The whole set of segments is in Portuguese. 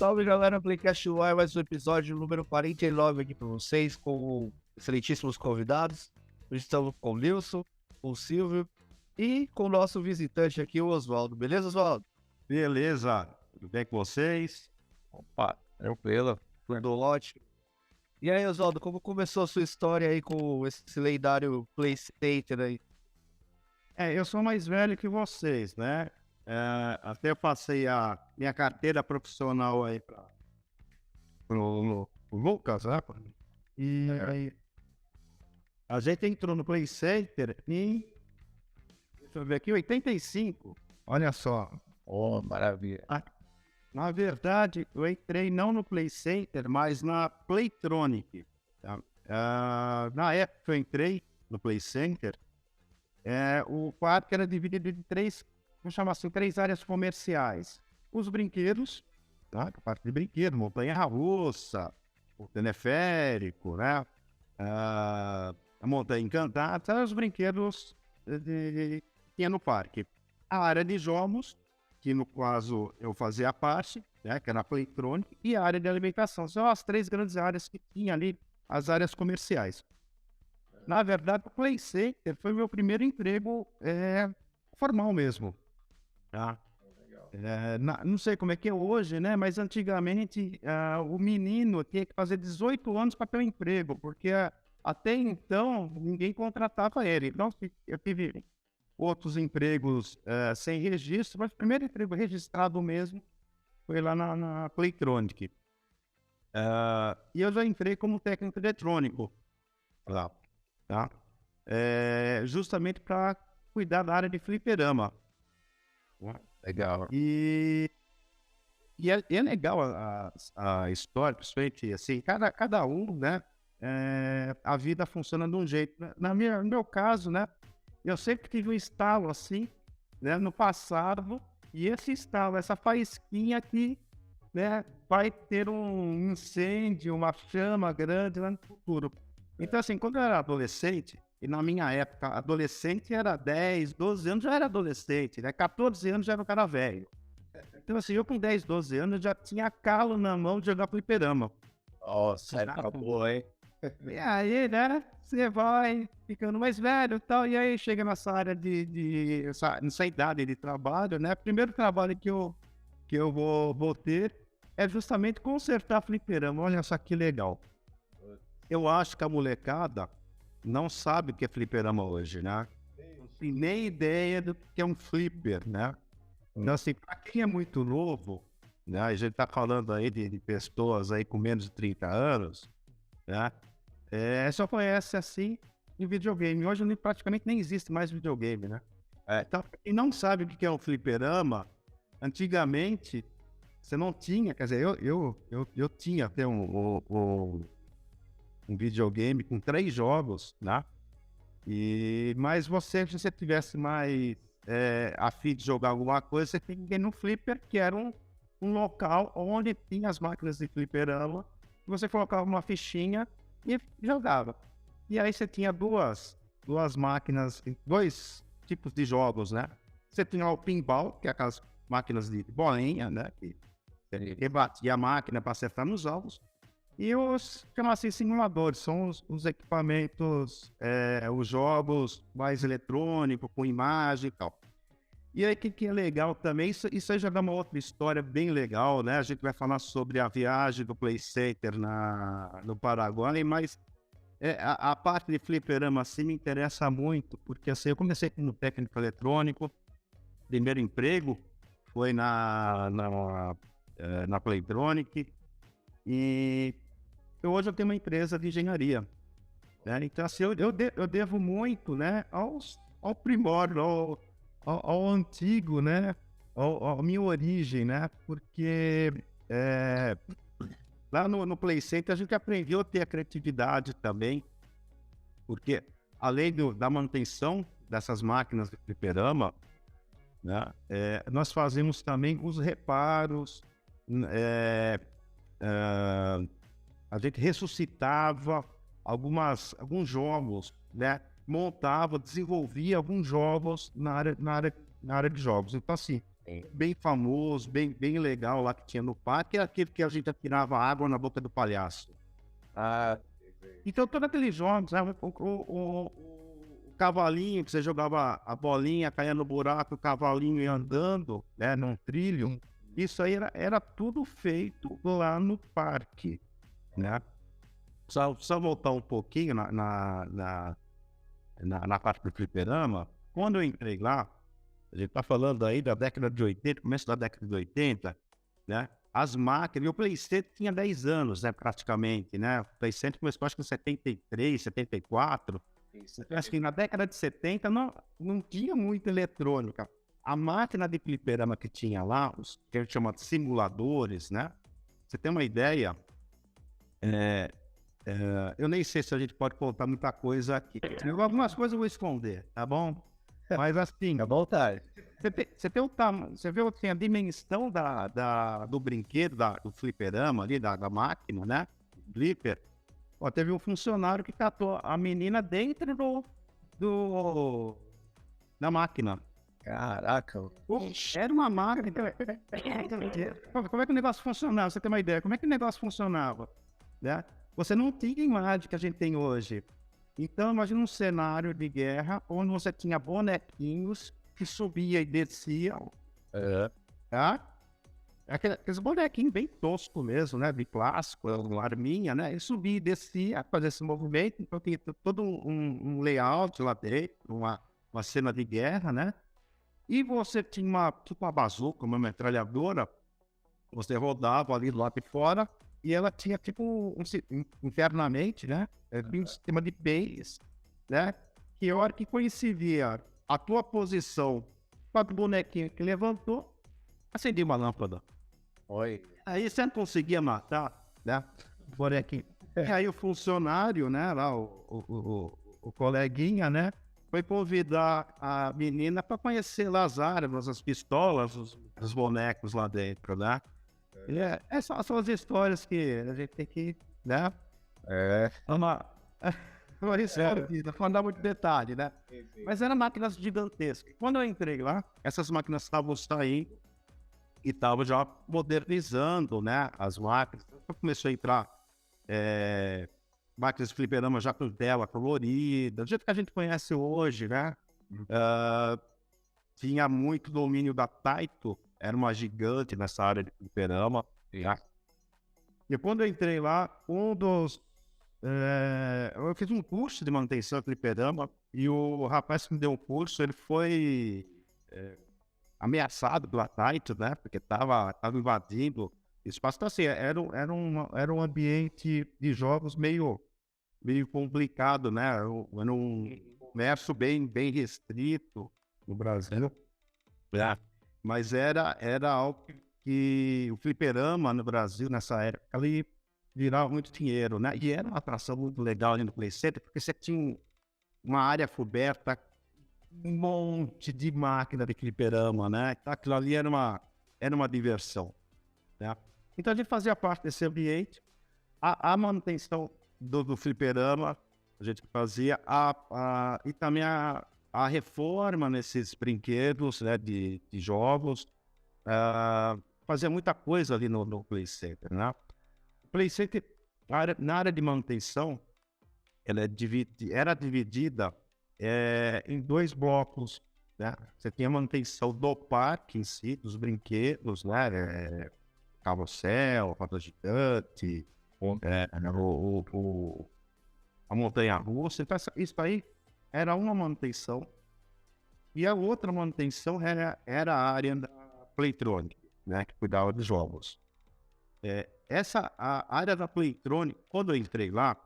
Salve galera, Playcast Live, mais um episódio número 49 aqui para vocês, com excelentíssimos convidados. Hoje estamos com o Nilson, com o Silvio e com o nosso visitante aqui, o Oswaldo. Beleza, Oswaldo? Beleza, tudo bem com vocês? Opa, tranquilo, tudo ótimo. E aí, Oswaldo, como começou a sua história aí com esse lendário PlayStation aí? Eu sou mais velho que vocês, né? Até eu passei a minha carteira profissional aí para o Lucas, né? E aí, a gente entrou no Play Center em, deixa eu ver aqui, 85. Olha só. Oh, maravilha. Na verdade, eu entrei não no Play Center, mas na Playtronic. Tá? Na época que eu entrei no Play Center, o quarto era dividido em três, vamos chamar assim, três áreas comerciais. Os brinquedos, tá? A parte de brinquedo, montanha-russa, o teleférico, né? A montanha encantada, são os brinquedos que tinha no parque. A área de jogos, que no caso eu fazia parte, né? Que era a Playtronic, e a área de alimentação. São as três grandes áreas que tinha ali, as áreas comerciais. Na verdade, o Play Center foi meu primeiro emprego formal mesmo. Tá? Não sei como é que é hoje, né? Mas antigamente o menino tinha que fazer 18 anos para ter um emprego, porque até então ninguém contratava ele. Então eu tive outros empregos sem registro, mas o primeiro emprego registrado mesmo foi lá na Playtronic. E eu já entrei como técnico eletrônico lá. Tá? Justamente para cuidar da área de fliperama. Legal. E é legal a história, principalmente assim, cada um, né? A vida funciona de um jeito. No meu caso, né? Eu sempre tive um estalo assim, né? No passado, e esse estalo, essa faísquinha aqui, né? Vai ter um incêndio, uma chama grande lá no futuro. Então, assim, quando eu era adolescente, e na minha época, adolescente era 10, 12 anos, já era adolescente, né? 14 anos já era um cara velho. Então, assim, eu com 10, 12 anos já tinha calo na mão de jogar fliperama. Nossa, acabou, hein? E aí, né, você vai ficando mais velho e tal, e aí chega nessa área nessa idade de trabalho, né? Primeiro trabalho que eu vou ter é justamente consertar fliperama. Olha só que legal. Eu acho que a molecada não sabe o que é fliperama hoje, né? Não tem nem ideia do que é um flipper, né? Então, assim, para quem é muito novo, né? A gente tá falando aí de pessoas aí com menos de 30 anos, né? Só conhece, assim, em videogame. Hoje praticamente nem existe mais videogame, né? Então, pra quem não sabe o que é um fliperama, antigamente, você não tinha, quer dizer, eu tinha até um videogame com 3 jogos, né? Mas se você tivesse mais a fim de jogar alguma coisa, você tem que ir no Flipper, que era um local onde tinha as máquinas de fliperama, você colocava uma fichinha e jogava. E aí você tinha duas máquinas, 2 tipos de jogos, né? Você tinha o pinball, que é aquelas máquinas de bolinha, né? Que rebatia a máquina para acertar nos alvos. E os, chamam assim, simuladores, são os equipamentos, os jogos mais eletrônicos, com imagem e tal. E aí, o que é legal também, isso aí já dá uma outra história bem legal, né? A gente vai falar sobre a viagem do Play Center no Paraguai, mas a parte de fliperama, assim, me interessa muito, porque assim, eu comecei como técnico eletrônico, primeiro emprego foi na Playtronic, e hoje eu tenho uma empresa de engenharia, né? Então, assim, eu devo muito, né, ao primórdio, ao antigo, né, à minha origem, né? Porque lá no Play Center a gente aprendeu a ter a criatividade também, porque além da manutenção dessas máquinas de fliperama, né, nós fazemos também os reparos, a gente ressuscitava alguns jogos, né? Montava, desenvolvia alguns jogos na área de jogos. Então, assim, bem famoso, bem legal lá que tinha no parque, é aquele que a gente atirava água na boca do palhaço. Ah, Então, todos aqueles jogos, né, o cavalinho, que você jogava a bolinha, caía no buraco, o cavalinho ia andando, né, num trilho, isso aí era tudo feito lá no parque, né? Só voltar um pouquinho na parte do fliperama, quando eu entrei lá, a gente tá falando aí da década de 80, começo da década de 80, né? As máquinas, e o PlayStation tinha 10 anos, né, praticamente, né? O PlayStation começou, acho que em 73, 74. Eu acho que na década de 70 não tinha muita eletrônica. A máquina de fliperama que tinha lá, os que a gente chama de simuladores, né? Você tem uma ideia? Eu nem sei se a gente pode contar muita coisa aqui. Algumas coisas eu vou esconder, tá bom? Mas assim, à vontade. você vê assim, a dimensão do brinquedo, do fliperama ali, da máquina, né? Flipper. Ó, teve um funcionário que catou a menina dentro da máquina. Caraca. Era uma máquina. Como é que o negócio funcionava? Você tem uma ideia? Como é que o negócio funcionava? Né? Você não tinha imagem que a gente tem hoje. Então, imagina um cenário de guerra onde você tinha bonequinhos que subia e descia, tá? Aqueles bonequinhos bem toscos mesmo, né? De plástico, uma arminha, né? E subia e descia, fazia esse movimento. Então, tinha todo um layout lá dentro, uma cena de guerra, né? E você tinha tipo uma bazuca, uma metralhadora, você rodava ali do lado de fora e ela tinha tipo internamente, né? Tinha um sistema de base, né? Que a hora que coincidia a tua posição com o bonequinho que levantou, acendia uma lâmpada. Oi. Aí você não conseguia matar, né? O bonequinho. E aí o funcionário, né? Lá, o coleguinha, né? Foi convidar a menina para conhecer lá as armas, as pistolas, os bonecos lá dentro, né? Essas são as histórias que a gente tem que, né? Não dar muito detalhe, né? Mas eram máquinas gigantescas. Quando eu entrei lá, essas máquinas estavam saindo e estavam já modernizando, né? As máquinas. Então, começou a entrar máquinas de fliperama já com tela colorida, do jeito que a gente conhece hoje, né? Tinha muito domínio da Taito, era uma gigante nessa área de fliperama. Né? E quando eu entrei lá, eu fiz um curso de manutenção de fliperama e o rapaz que me deu o curso, ele foi ameaçado pela Taito, né? Porque tava invadindo o espaço. Então, assim, era um ambiente de jogos meio complicado, né? Era um comércio bem restrito no Brasil. Mas era algo que o fliperama no Brasil, nessa época, ele virava muito dinheiro, né? E era uma atração muito legal ali no PlayStation, porque você tinha uma área coberta, um monte de máquina de fliperama, né? Então, aquilo ali era uma diversão, né? Então a gente fazia parte desse ambiente, a manutenção do fliperama, a gente fazia e também a reforma nesses brinquedos, né, de jogos, fazia muita coisa ali no Play Center, né? O Play Center, na área de manutenção, ela era dividida em dois blocos, né? Você tinha a manutenção do parque em si, dos brinquedos, né? Carrossel, roda gigante, a montanha-russa. Então, isso aí era uma manutenção. E a outra manutenção era a área da Playtronic, né? Que cuidava dos jogos. A área da Playtronic, quando eu entrei lá,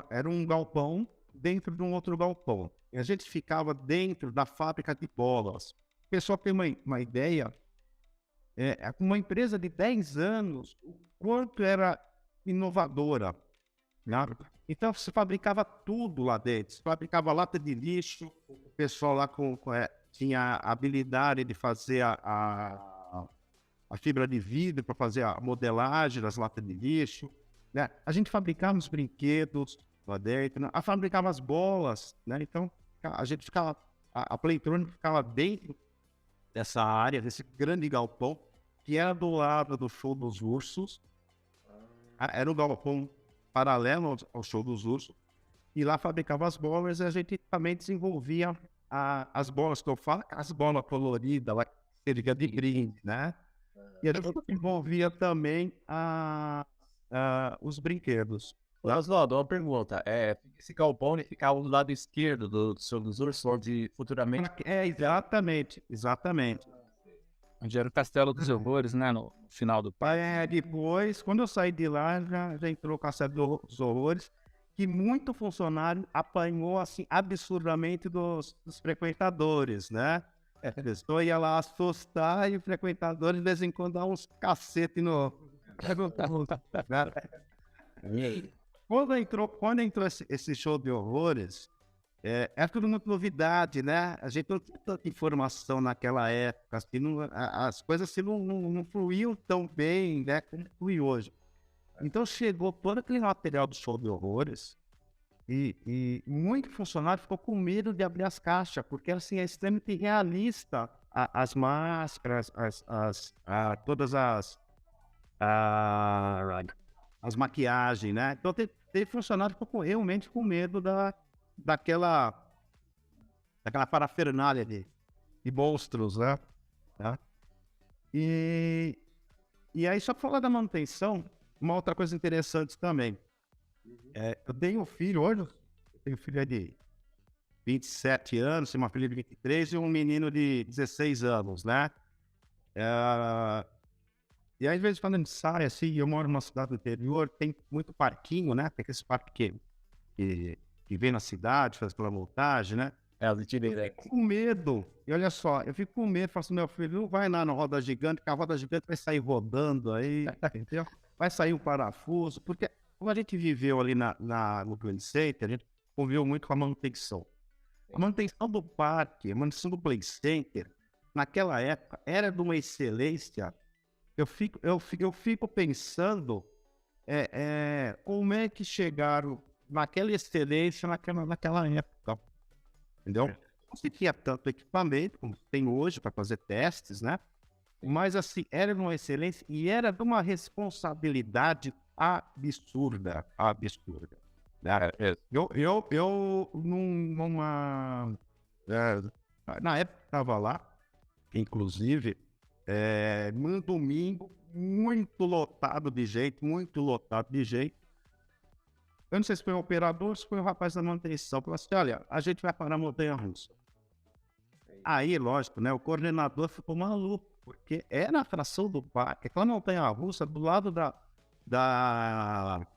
era um galpão dentro de um outro galpão. E a gente ficava dentro da fábrica de bolas. O pessoal tem uma ideia, uma empresa de 10 anos, o quanto era inovadora. Né? Então, se fabricava tudo lá dentro. Se fabricava lata de lixo, o pessoal lá tinha a habilidade de fazer a fibra de vidro para fazer a modelagem das latas de lixo. Né? A gente fabricava os brinquedos lá dentro, né? Fabricava as bolas, né? Então a gente ficava, a Playtronic ficava dentro dessa área, desse grande galpão, que era do lado do Show dos Ursos. Era um galpão paralelo ao Show dos Ursos. E lá fabricava as bolas e a gente também desenvolvia as bolas que eu falo, as bolas coloridas, lá, que seria de brinde, né? E a gente desenvolvia também os brinquedos. Oswaldo, uma pergunta. Esse galpão ele ficava do lado esquerdo do Senhor dos Ursos, onde futuramente... Exatamente. Onde era o Castelo dos Horrores, né? No final do... Depois, quando eu saí de lá, já entrou o Castelo dos Horrores, que muito funcionário apanhou, assim, absurdamente dos frequentadores, né? A pessoa ia lá assustar e o frequentador, de vez em quando, dá uns cacete no... Quando entrou esse show de horrores, era tudo muito novidade, né? A gente não tinha tanta informação naquela época, assim, as coisas assim, não fluíam tão bem, né, como flui hoje. Então chegou todo aquele material do show de horrores e muito funcionário ficou com medo de abrir as caixas, porque assim, é extremamente realista as máscaras, todas as maquiagens, né? Então teve funcionário que ficou realmente com medo daquela parafernália de monstros, né? Tá? E aí, só para falar da manutenção, uma outra coisa interessante também. Eu tenho um filho hoje, de 27 anos, tenho uma filha de 23 e um menino de 16 anos, né? E aí, às vezes, quando a gente sai, assim, eu moro numa cidade do interior, tem muito parquinho, né? Tem aqueles parques que vem na cidade, faz pela montagem, né? Eu fico com medo. E olha só, eu fico com medo, faço meu filho, não vai lá na roda gigante, que a roda gigante vai sair rodando aí, entendeu? Vai sair um parafuso, porque como a gente viveu ali no Play Center, a gente conviveu muito com a manutenção. A manutenção do parque, a manutenção do Play Center, naquela época, era de uma excelência. Eu fico pensando como é que chegaram naquela excelência naquela época, entendeu? Não se tinha tanto equipamento como tem hoje para fazer testes, né? Mas assim, era de uma excelência e era de uma responsabilidade absurda. Né? Na época estava lá, inclusive, num domingo muito lotado de gente. Eu não sei se foi o operador ou se foi o rapaz da manutenção. Falou assim, olha, a gente vai para a montanha-russa. Aí, lógico, né? O coordenador ficou maluco, porque é na atração do parque, aquela montanha-russa do lado da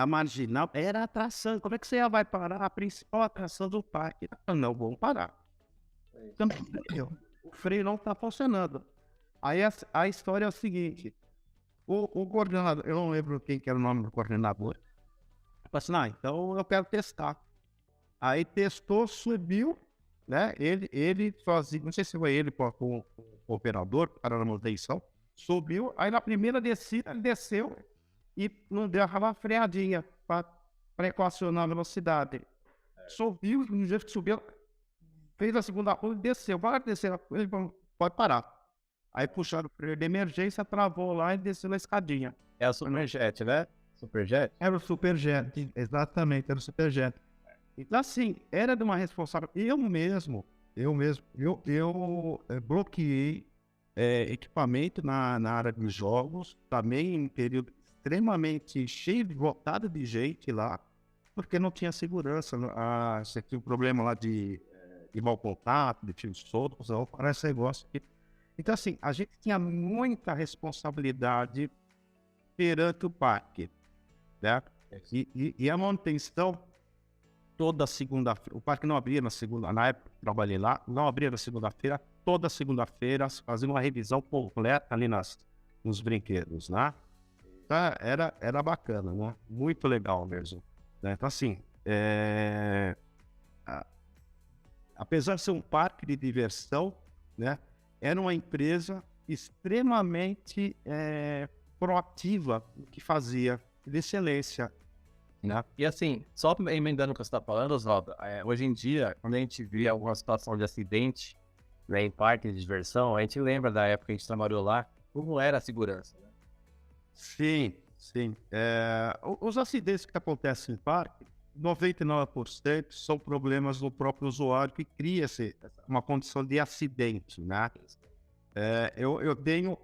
marginal, era a atração. Como é que você vai parar a principal atração do parque? Não, vamos parar. Então, o freio não está funcionando. Aí a história é o seguinte, o coordenador, eu não lembro quem que era o nome do coordenador, falou assim, então eu quero testar. Aí testou, subiu, né? Ele sozinho, não sei se foi ele com o operador, para a manutenção, subiu, aí na primeira descida ele desceu e não deu aquela freadinha para equacionar a velocidade. Subiu, no jeito que subiu, fez a segunda curva e desceu. Para descer, ele pode parar. Aí puxaram o freio de emergência, travou lá e desceu na escadinha. É o Superjet, né? Superjet? Era o Superjet, exatamente, era o Superjet. Então, assim, era de uma responsabilidade. Eu bloqueei equipamento na área dos jogos, também em um período extremamente cheio, lotado de gente lá, porque não tinha segurança. Você tinha um problema lá de mau contato, de fios soltos, parece negócio aqui. Então, assim, a gente tinha muita responsabilidade perante o parque, né? E a manutenção toda segunda-feira, o parque não abria na segunda, na época que eu trabalhei lá, não abria na segunda-feira, toda segunda-feira fazia uma revisão completa ali nos brinquedos, né? Então, era bacana, né? Muito legal mesmo, né? Então, assim, apesar de ser um parque de diversão, né? Era uma empresa extremamente proativa no que fazia, de excelência, né? E assim, só emendando o que você está falando, Oswaldo, hoje em dia, quando a gente vê alguma situação de acidente, né, em parques de diversão, a gente lembra da época que a gente trabalhou lá, como era a segurança, né? Sim, sim. Os acidentes que acontecem em parque, 99% são problemas do próprio usuário que cria uma condição de acidente, né? Eu tenho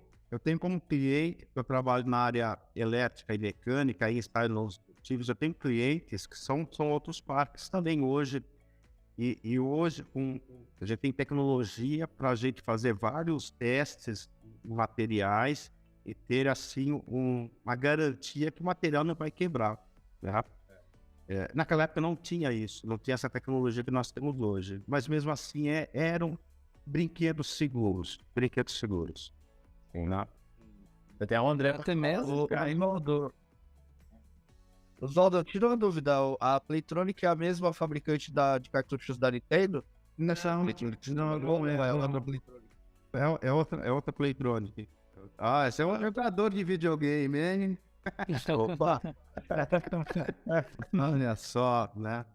como cliente, eu trabalho na área elétrica e mecânica, e nos motivos, eu tenho clientes que são outros parques também hoje. E hoje a gente tem tecnologia para a gente fazer vários testes em materiais e ter assim uma garantia que o material não vai quebrar, né? Naquela época não tinha isso, não tinha essa tecnologia que nós temos hoje, mas mesmo assim eram brinquedos seguros, né? Até o André Até mesmo, falou, aí mudou. Oswaldo, tira uma dúvida, a Playtronic é a mesma fabricante de cartuchos da Nintendo? Não, Não é outra Playtronic. é outra Playtronic. Esse é um jogador de videogame, hein? Opa! Olha só, né?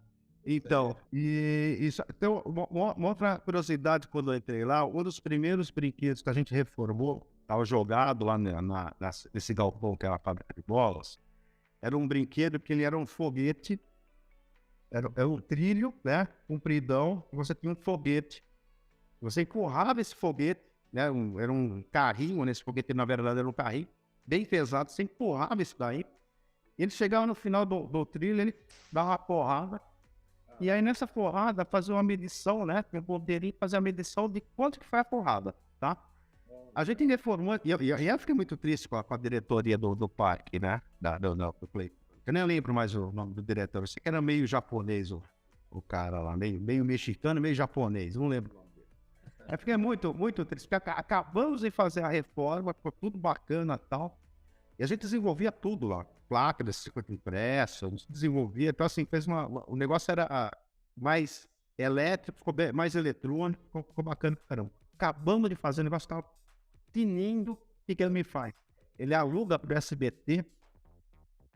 Então, então uma outra curiosidade quando eu entrei lá, um dos primeiros brinquedos que a gente reformou, estava jogado lá nesse galpão que era a fábrica de bolas, era um brinquedo que ele era um foguete, era um trilho, né? Compridão, e você tinha um foguete. Você empurrava esse foguete, né? Era um carrinho, nesse foguete na verdade era um carrinho, bem pesado, você empurrava isso daí, ele chegava no final do trilho, ele dava uma porrada, e aí nessa porrada fazia uma medição, né? Eu poderia fazer a medição de quanto que foi a porrada, tá? A gente reformou, e eu fiquei muito triste com a diretoria do parque, né? Do Play. Eu nem lembro mais o nome do diretor, eu sei que era meio japonês o cara lá, meio mexicano, meio japonês, não lembro o nome dele. Eu fiquei muito, muito triste, porque acabamos de fazer a reforma, ficou tudo bacana e tal, e a gente desenvolvia tudo lá, placa de circuito impresso, a gente desenvolvia, então assim, o negócio era mais elétrico, ficou mais eletrônico, ficou bacana, caramba. Acabamos de fazer, o negócio estava tinindo, o que ele me faz? Ele aluga para o SBT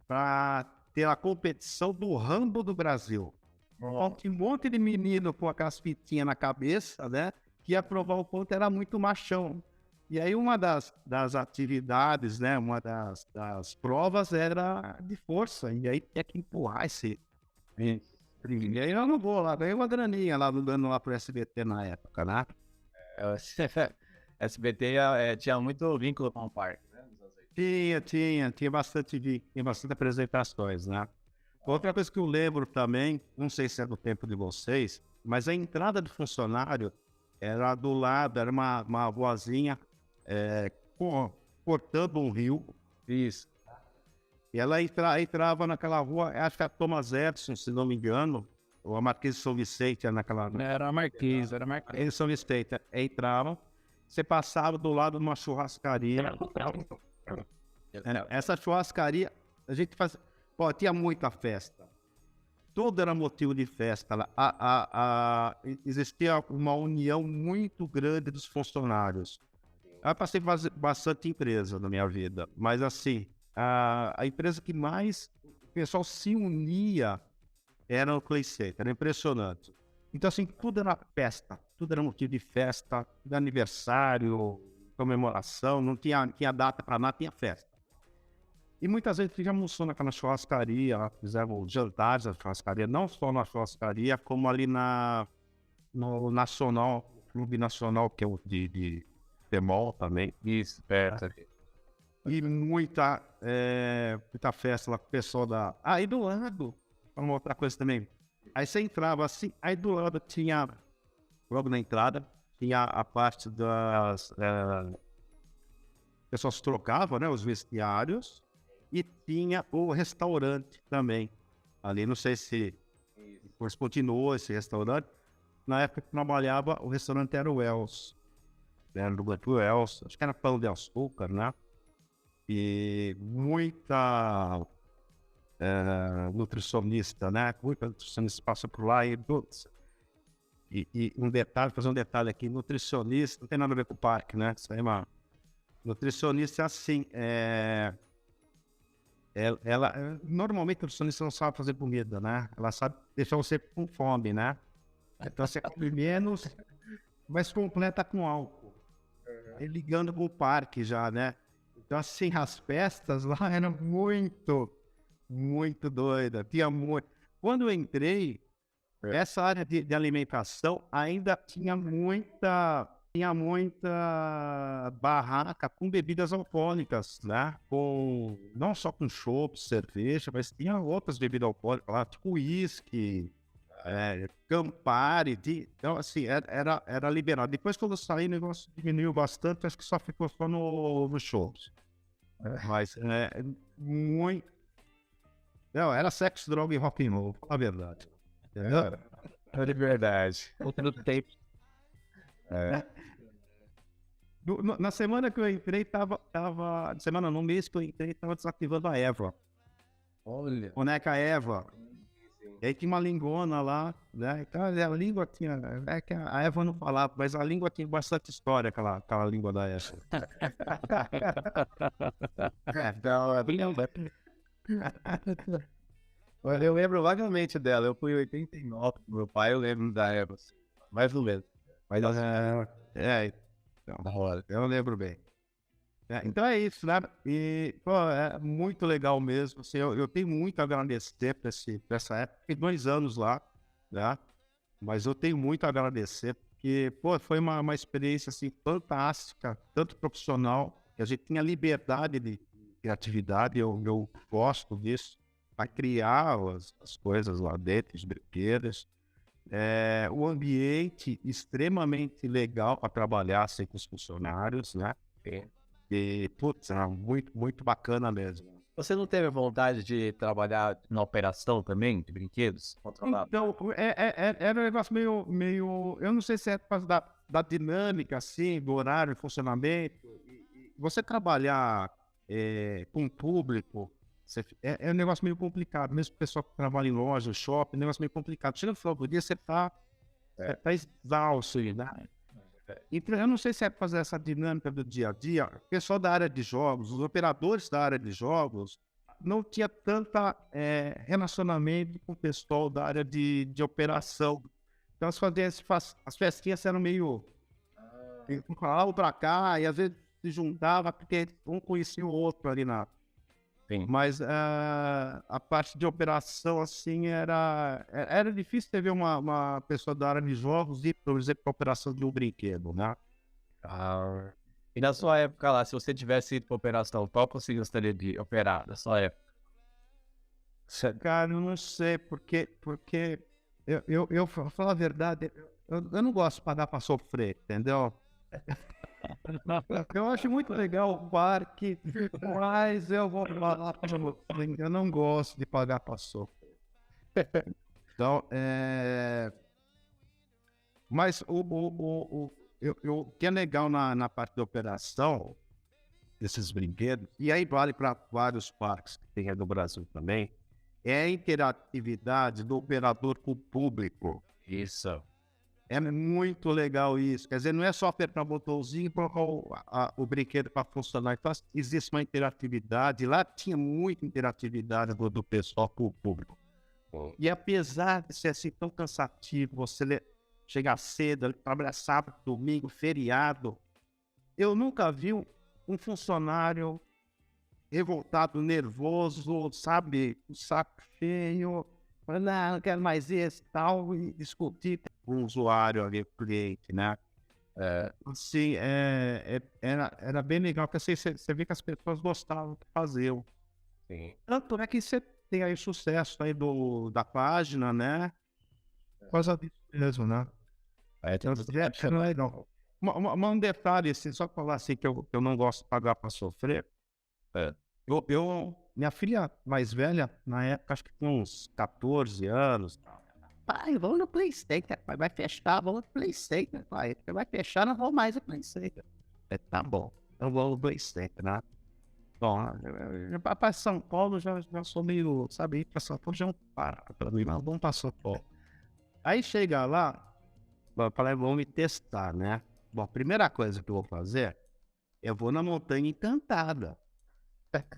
para ter a competição do Rambo do Brasil. Um monte de menino com aquelas fitinhas na cabeça, né? Que ia provar o ponto, era muito machão. E aí uma das atividades, né? Uma das provas era de força. E aí tinha que empurrar esse. E aí eu não vou lá, ganhei uma graninha lá dando lá pro SBT na época, né? SBT tinha muito vínculo com o parque, né? Tinha bastante apresentações, né? Outra coisa que eu lembro também, não sei se é do tempo de vocês, mas a entrada do funcionário era do lado, era uma ruazinha cortando um rio. Isso. E ela entrava naquela rua, acho que a Thomas Edison, se não me engano, ou a Marquês de São Vicente, naquela... Era Marquês. Eles São Vicente, entravam, você passava do lado de uma churrascaria. Essa churrascaria, a gente fazia... Pô, tinha muita festa. Tudo era motivo de festa lá. Existia uma união muito grande dos funcionários. Eu passei bastante empresa na minha vida, mas assim, a empresa que mais o pessoal se unia era o Play Center, era impressionante. Então assim, tudo era festa, tudo era motivo de festa, de aniversário, comemoração, não tinha data para nada, tinha festa. E muitas vezes já almoçou naquela churrascaria, fizemos jantares na churrascaria, não só na churrascaria, como ali no Nacional, Clube Nacional, que é o de Bemol também. Isso, perto. E muita festa lá com o pessoal da... e do lado, uma outra coisa também. Aí você entrava assim, aí do lado tinha, logo na entrada, tinha a parte das... pessoas trocavam, né, os vestiários, e tinha o restaurante também. Ali, não sei se depois continuou esse restaurante. Na época que trabalhava, o restaurante era o Wells. Era do Banco Wells. Acho que era pão de açúcar, né? E muita nutricionista, né? Muita nutricionista passa por lá e fazer um detalhe aqui, nutricionista, não tem nada a ver com o parque, né? Isso aí é uma... Nutricionista é assim, normalmente a nutricionista não sabe fazer comida, né? Ela sabe deixar você com fome, né? Então você come menos mas completa com álcool. E ligando com o parque já, né? Então, assim, as festas lá eram muito doida. Tinha muito. Quando eu entrei, essa área de alimentação ainda tinha muita barraca com bebidas alcoólicas, né? Não só com chopp, cerveja, mas tinha outras bebidas alcoólicas lá, tipo uísque, Campari. Então, assim, era liberado. Depois, quando eu saí, o negócio diminuiu bastante, acho que só ficou só no shows. Mas muito. Não, era sexo, droga e rock and roll, fala a verdade. Entendeu? É verdade. Outro tempo. Na semana que eu entrei, no mês que eu entrei, tava desativando a Eva. Olha. Boneca Eva. E aí tinha uma lingona lá, né? Então a língua tinha. É que a Eva não falava, mas a língua tinha bastante história, aquela língua da Eva. Eu lembro vagamente dela. Eu fui em 89 com meu pai, eu lembro da época. Mais ou menos. Mas Então, eu lembro bem. Então é isso, né? E, pô, é muito legal mesmo. Assim, eu tenho muito a agradecer por essa época. Fiquei 2 anos lá, né? Mas eu tenho muito a agradecer, porque, pô, foi uma experiência, assim, fantástica, tanto profissional, que a gente tinha liberdade de criatividade, eu gosto disso, para criar as coisas lá dentro, os brinquedos. O ambiente extremamente legal para trabalhar assim, com os funcionários, né? E, putz, era muito bacana mesmo. Você não teve vontade de trabalhar na operação também, de brinquedos? Controlado? Então, era um negócio meio. Eu não sei se é por causa da dinâmica, assim, do horário de funcionamento. E você trabalhar com o público é um negócio meio complicado. Mesmo o pessoal que trabalha em loja, shopping, é um negócio meio complicado. Chega no final do dia, você tá exausto, né? Então, eu não sei se é por causa dessa dinâmica do dia a dia. O pessoal da área de jogos, os operadores da área de jogos, não tinha tanta relacionamento com o pessoal da área de operação. Então, as festinhas eram meio lá pra cá, e às vezes se juntava, porque um conhecia o outro ali na. Sim. Mas a parte de operação, assim, era difícil ter ver uma pessoa da área de jogos ir, por exemplo, para a operação de um brinquedo, né? E na sua época lá, se você tivesse ido para operação, qual você gostaria de operar na sua época? Cara, eu não sei, porque eu vou falar a verdade, eu não gosto de pagar para sofrer, entendeu? Eu acho muito legal o parque, mas eu vou falar pra você, eu não gosto de pagar para sofrer. Então, mas o que é legal na parte da operação desses brinquedos, e aí vale para vários parques que tem aí no Brasil também, é a interatividade do operador com o público. Isso. É muito legal isso. Quer dizer, não é só apertar o botãozinho para o brinquedo para funcionar. Então, existe uma interatividade. Lá tinha muita interatividade do pessoal com o público. E apesar de ser assim tão cansativo, você chegar cedo, trabalhar sábado, domingo, feriado, eu nunca vi um funcionário revoltado, nervoso, sabe, o saco cheio, não quero mais esse tal, e discutir com o usuário ali, o cliente, né? Assim, era bem legal, porque assim, você vê que as pessoas gostavam do que faziam. Sim. Tanto é que você tem aí sucesso aí da página, né? Por causa disso mesmo, né? Não é legal. Um detalhe, assim, só falar assim, que eu não gosto de pagar para sofrer. Minha filha mais velha, na época, acho que tinha uns 14 anos. Pai, vamos no PlayStation, pai, vai fechar, vamos no PlayStation, pai. Vai fechar, não vou mais no PlayStation. Tá bom, eu vou no PlayStation, né? Bom, para São Paulo já sou meio, sabe, ir para São Paulo já é um parado para mim, mas vamos para São Paulo. Aí chega lá, eu falei, vamos me testar, né? Bom, a primeira coisa que eu vou fazer, eu vou na Montanha Encantada,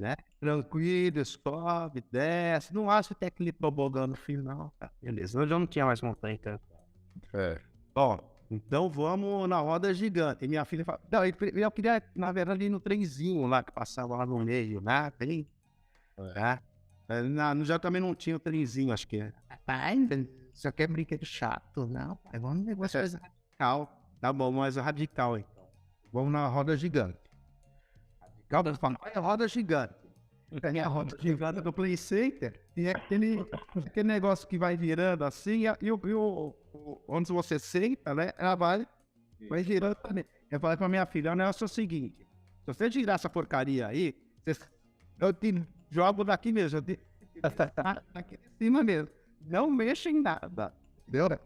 né? Tranquilo, sobe, desce, não acho que tem aquele tobogã no final, tá? Beleza, hoje eu não tinha mais Montanha Encantada. Bom, Então vamos na roda gigante. E minha filha fala, não, eu queria, na verdade, ir no trenzinho lá que passava lá no meio, né? Tem, né? Já também não tinha o trenzinho, acho que é. Pai, você quer brinquedo chato? Não, pai, vamos um negócio mais radical. Tá bom, mais radical então. Vamos na roda gigante. Radical, você fala, olha a roda gigante. Tem a roda gigante do Play Center e é aquele negócio que vai virando assim, onde você senta, né? Ela vai girando também. Eu falei pra minha filha, o negócio é o seguinte, se você girar essa porcaria aí, eu te jogo daqui mesmo, aqui em cima mesmo. Não mexa em nada. Entendeu?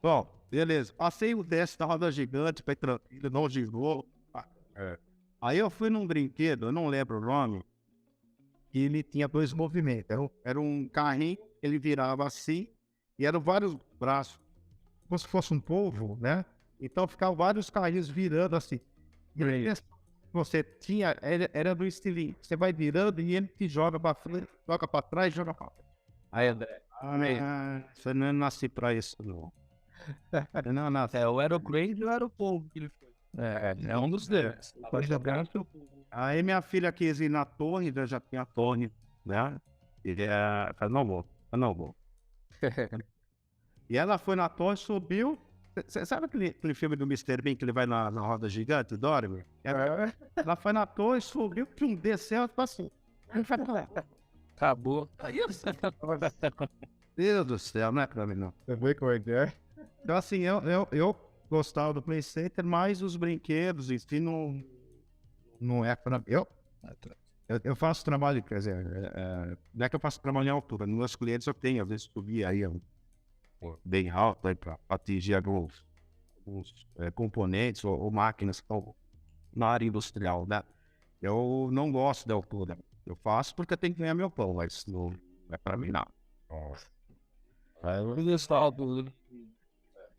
Bom, beleza. Passei o teste da roda gigante, foi tranquilo, não girou. Aí eu fui num brinquedo, eu não lembro o nome, que ele tinha 2 movimentos. Era um carrinho, ele virava assim, e eram vários braços, como se fosse um polvo, né? Então ficavam vários carrinhos virando assim. E aí, você tinha, era do estilinho. Você vai virando e ele te joga pra frente, joga pra trás, joga pra frente. Aí, André. Você não nasci pra isso, não. Não, nasci. Ou era o Crazy ou era o povo que ele foi. É um dos dois. Pode jogar. Aí minha filha quis ir na torre, eu já tinha a torre, né? E falei, não vou. E ela foi na torre, subiu. Você sabe aquele filme do Mr. Bean que ele vai na roda gigante, dorme? Ela foi na torre, subiu, desceu, ela ficou assim. Acabou. Deus do céu, não é pra mim não. Você vê como é que é? Então assim, eu gostava do Play Center, mas os brinquedos em si não é pra mim. Eu faço trabalho, quer dizer, não é que eu faço trabalho em altura, nos meus clientes eu tenho, às vezes subir aí bem alto aí para atingir alguns componentes ou máquinas na área industrial, né? Eu não gosto da altura, eu faço porque eu tenho que ganhar meu pão, mas não é para mim não.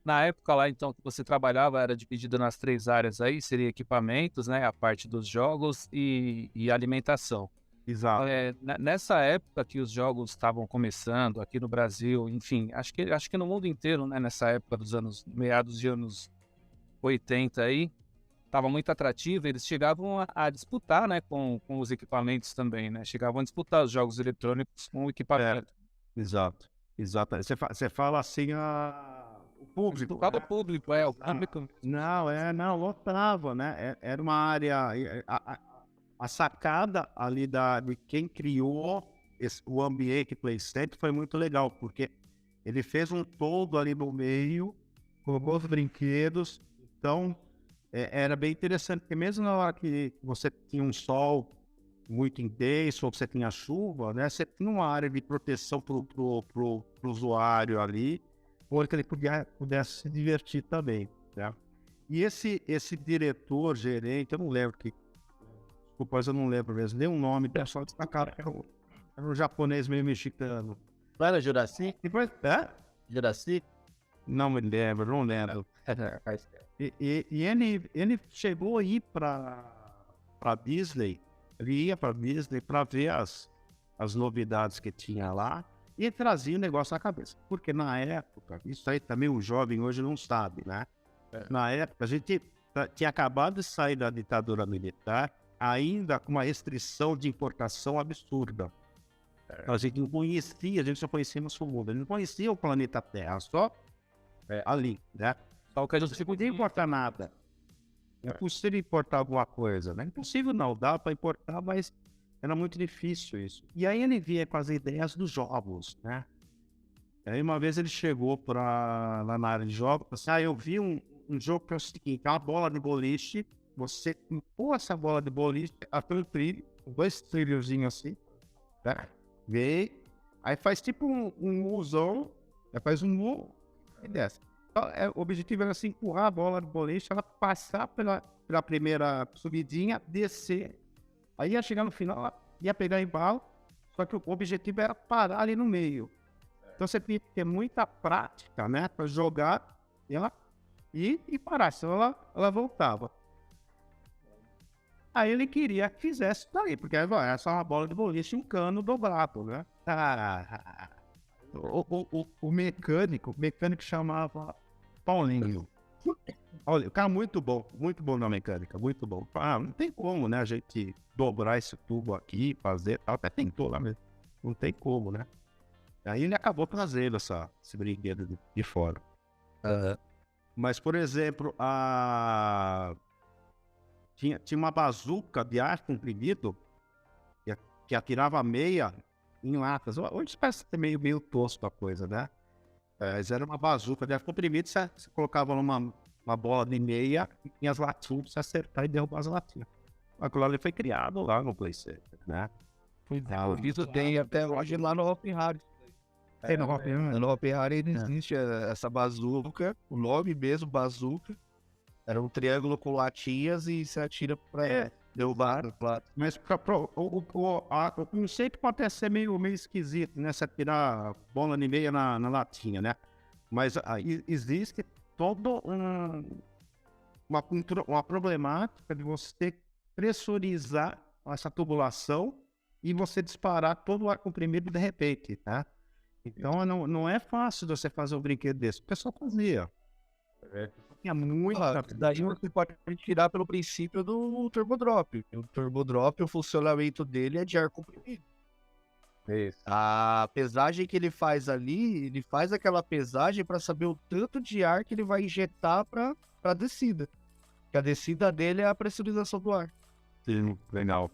Na época lá, então, que você trabalhava, era dividido nas 3 áreas aí, seria equipamentos, né, a parte dos jogos e alimentação. Exato. Nessa época que os jogos estavam começando aqui no Brasil, enfim, acho que no mundo inteiro, né, nessa época dos meados de anos 80 aí, estava muito atrativo, eles chegavam a disputar, né, com os equipamentos também, né, chegavam a disputar os jogos eletrônicos com o equipamento. Exato. Você fala assim, o público. Disputar o público, o público. Não, lotava, né? Era uma área. A sacada ali de quem criou o ambiente PlayStation foi muito legal, porque ele fez um todo ali no meio, colocou os brinquedos, então era bem interessante, porque mesmo na hora que você tinha um sol muito intenso, ou você tinha chuva, né? Você tinha uma área de proteção pro usuário ali, para que ele pudesse se divertir também, né? E esse diretor, gerente, eu não lembro desculpa, mas eu não lembro mesmo, nem o nome, o pessoal destacado, era um japonês meio mexicano. Não era Juraci? Depois, Juraci? não me lembro, não lembro. E ele chegou a ir para Disney, ele ia para Disney para ver as novidades que tinha lá e trazia o negócio na cabeça. Porque na época, isso aí também o jovem hoje não sabe, né? Na época, a gente tinha acabado de sair da ditadura militar, ainda com uma restrição de importação absurda. A gente não conhecia, a gente só conhecia nosso mundo, a gente não conhecia o planeta Terra, só ali, né? Só que a gente Não podia importar nada. É possível importar alguma coisa, né? Impossível não, dá para importar, mas era muito difícil isso. E aí ele vinha com as ideias dos jogos, né? Aí uma vez ele chegou lá na área de jogos, assim, eu vi um jogo que é o seguinte, é uma bola de boliche, você empurra essa bola de boliche até o trilho, 2 trilhozinhos assim, né? Vem, aí faz tipo um U-zão, faz um U e desce. Então, o objetivo era assim, empurrar a bola de boliche, ela passar pela primeira subidinha, descer, aí ia chegar no final, ia pegar embalo, só que o objetivo era parar ali no meio. Então você tinha que ter muita prática, né, para jogar ela e parar, senão ela voltava. Aí ele queria que fizesse isso daí, porque era só uma bola de boliche e um cano dobrado, né? O mecânico chamava Paulinho. Olha, o cara muito bom na mecânica, muito bom. Não tem como, né, a gente dobrar esse tubo aqui, fazer tal. Até tentou lá mesmo. Não tem como, né? Aí ele acabou trazendo esse brinquedo de fora. Mas, por exemplo, tinha uma bazuca de ar comprimido que atirava meia em latas. Hoje parece ser meio tosco a coisa, né? Mas era uma bazuca de ar comprimido, você colocava uma bola de meia e as latinhas pra você acertar e derrubar as latinhas. Aquilo ali foi criado lá no Play Center, né? Isso tem até hoje lá no Hopi Hari. Tem no Hopi Hari? No Hopi Hari ainda existe essa bazuca, o nome mesmo, bazuca. Era um triângulo com latinhas e você atira pra derrubar o plato. Mas o conceito pode até ser meio esquisito, né? Você atirar bola de meia na latinha, né? Mas existe toda uma problemática de você pressurizar essa tubulação e você disparar todo o ar comprimido de repente, tá? Então não é fácil você fazer um brinquedo desse. O pessoal fazia. Tinha muita... Daí você pode tirar pelo princípio do Turbo Drop. O Turbo Drop, o funcionamento dele é de ar comprimido. Isso. A pesagem que ele faz ali, ele faz aquela pesagem para saber o tanto de ar que ele vai injetar para descida. Porque a descida dele é a pressurização do ar. Sim, legal.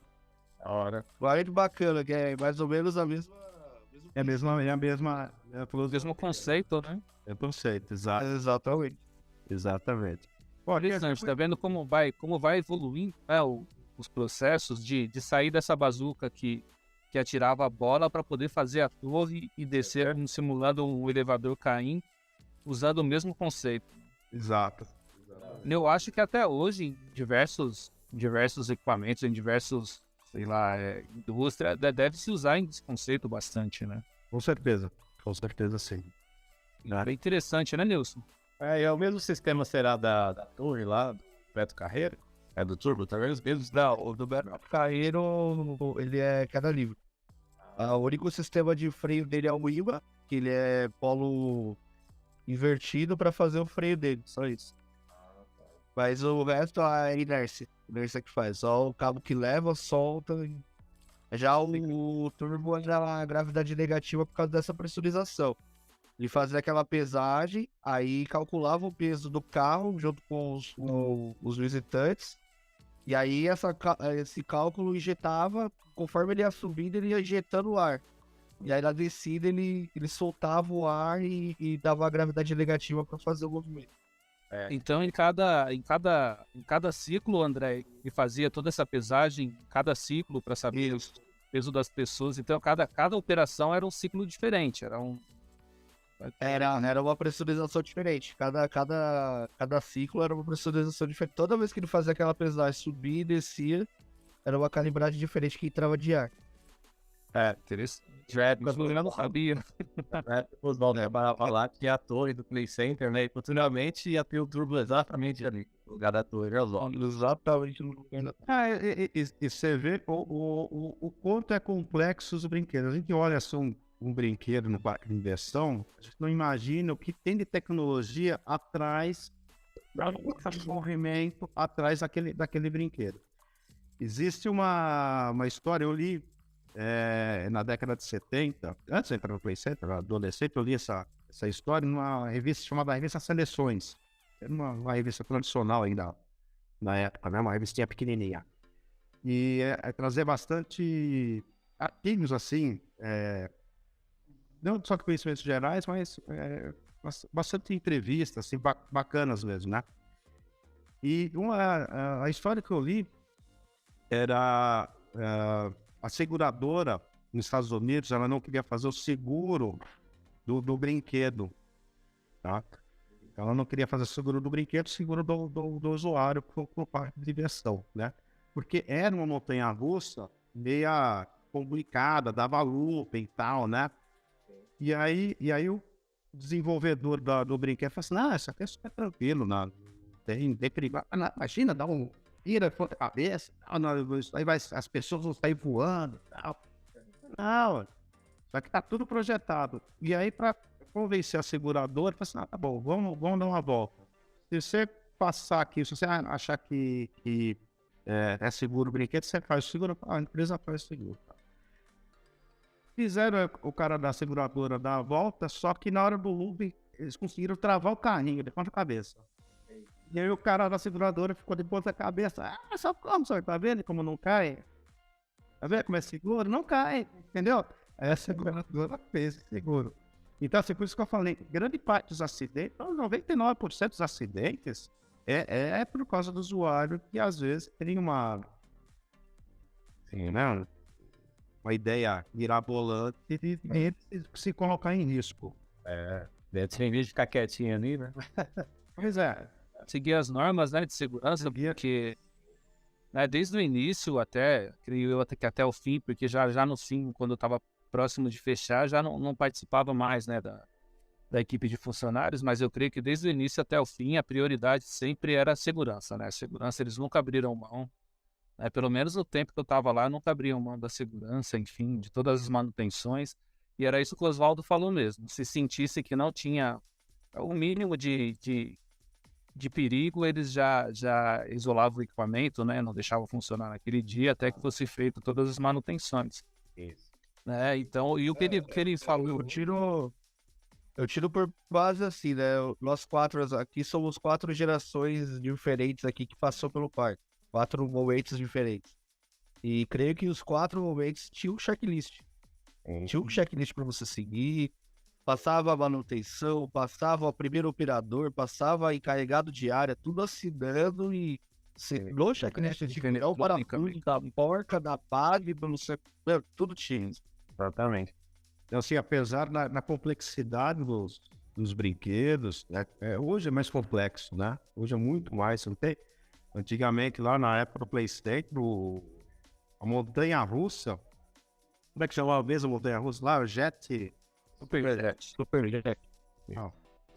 Da hora. Agora é bacana, que é mais ou menos a mesma... É a mesma O mesmo conceito, né? É o conceito, Exatamente. exatamente. Interessante, tá vendo como vai evoluindo, né, os processos de sair dessa bazuca que atirava a bola para poder fazer a torre e descer simulando um elevador caindo, usando o mesmo conceito. Exato. Eu acho que até hoje, em diversos equipamentos, em diversos, sei lá, indústria, deve-se usar esse conceito bastante, né? Com certeza sim. É interessante, né, Nilson? E o mesmo sistema será da torre lá, do Beto Carreiro? É do Turbo, talvez os mesmos. Não, o do Beto Carreiro, ele é queda livre. O único sistema de freio dele é o IMA, que ele é polo invertido para fazer o freio dele, só isso. Mas o resto é inércia que faz. Só o cabo que leva, solta. Já o turbo é a gravidade negativa por causa dessa pressurização. Ele fazia aquela pesagem, aí calculava o peso do carro junto com os visitantes. E aí esse cálculo injetava, conforme ele ia subindo, ele ia injetando o ar. E aí na descida ele soltava o ar e dava a gravidade negativa para fazer o movimento. Então em cada ciclo, André, ele fazia toda essa pesagem, em cada ciclo para saber o peso das pessoas. Então cada operação era um ciclo diferente, Era uma pressurização diferente. Cada ciclo era uma pressurização diferente. Toda vez que ele fazia aquela pesagem, subia e descia, era uma calibragem diferente que entrava de ar. Interessante. Mas eu não sabia. Os Valder para falar que a torre do Play Center, né? E futuramente ia ter o turbo exatamente ali. O lugar da torre, Exatamente no lugar. E você vê o quanto é complexo os brinquedos. A gente olha assim, um brinquedo no parque de diversão, a gente não imagina o que tem de tecnologia atrás do movimento, atrás daquele brinquedo. Existe uma história, eu li na década de 70, antes de entrar no Play Center, adolescente, eu li essa história numa revista chamada Revista Seleções. Era uma revista tradicional ainda na época, né? Uma revistinha pequenininha. E trazer bastante artigos assim, não só de conhecimentos gerais, mas bastante entrevistas, assim, bacanas mesmo, né? E a história que eu li era a seguradora nos Estados Unidos, ela não queria fazer o seguro do brinquedo, tá? Ela não queria fazer o seguro do brinquedo, seguro do usuário pro parque de diversão, né? Porque era uma montanha-russa meia complicada, dava looping e tal, né? E aí o desenvolvedor do brinquedo falou assim, isso aqui é super tranquilo, não tem perigo. Imagina, dá um tira de ponta cabeça, aí as pessoas vão sair voando e tal. Não, isso aqui tá tudo projetado. E aí, para convencer a seguradora, falou assim, tá bom, vamos dar uma volta. Se você passar aqui, se você achar que é seguro o brinquedo, você faz o seguro, a empresa faz o seguro. Fizeram o cara da seguradora dar a volta, só que na hora do loop, eles conseguiram travar o carrinho de ponta cabeça. E aí o cara da seguradora ficou de ponta cabeça. Só como, senhor? Tá vendo como não cai? Tá vendo como é seguro? Não cai, entendeu? Aí a seguradora fez seguro. Então, assim, por isso que eu falei, grande parte dos acidentes, 99% dos acidentes, é por causa do usuário que às vezes tem uma ideia mirabolante e se colocar em risco. Em vez de ficar quietinho ali, né? Pois é. Seguir as normas, né, de segurança, porque né, desde o início até, creio eu, até o fim, porque já no fim, quando eu estava próximo de fechar, já não participava mais, né, da equipe de funcionários, mas eu creio que desde o início até o fim, a prioridade sempre era a segurança, né? A segurança, eles nunca abriram mão, né? Pelo menos no tempo que eu estava lá, nunca abriam mão da segurança, enfim, de todas as manutenções, e era isso que o Oswaldo falou mesmo. Se sentisse que não tinha o mínimo de perigo, eles já isolavam o equipamento, né? Não deixavam funcionar naquele dia até que fosse feito todas as manutenções. Isso. Né? Então, e o que ele falou? Eu tiro por base assim, né? Nós 4 aqui somos 4 gerações diferentes aqui que passou pelo parque. 4 momentos diferentes. E creio que os 4 momentos tinham um checklist. Tinha um checklist para você seguir. Passava a manutenção, passava o primeiro operador, passava encarregado de área, tudo assinando e no checklist de o parafuso da porca, da bag, tudo tinha. Exatamente. Então, assim, apesar na complexidade dos brinquedos, né? Hoje é mais complexo, né? Hoje é muito mais. Não tem... Antigamente, lá na época do PlayStation, a montanha-russa, como é que chamava mesmo a montanha-russa lá? O Jet... Super.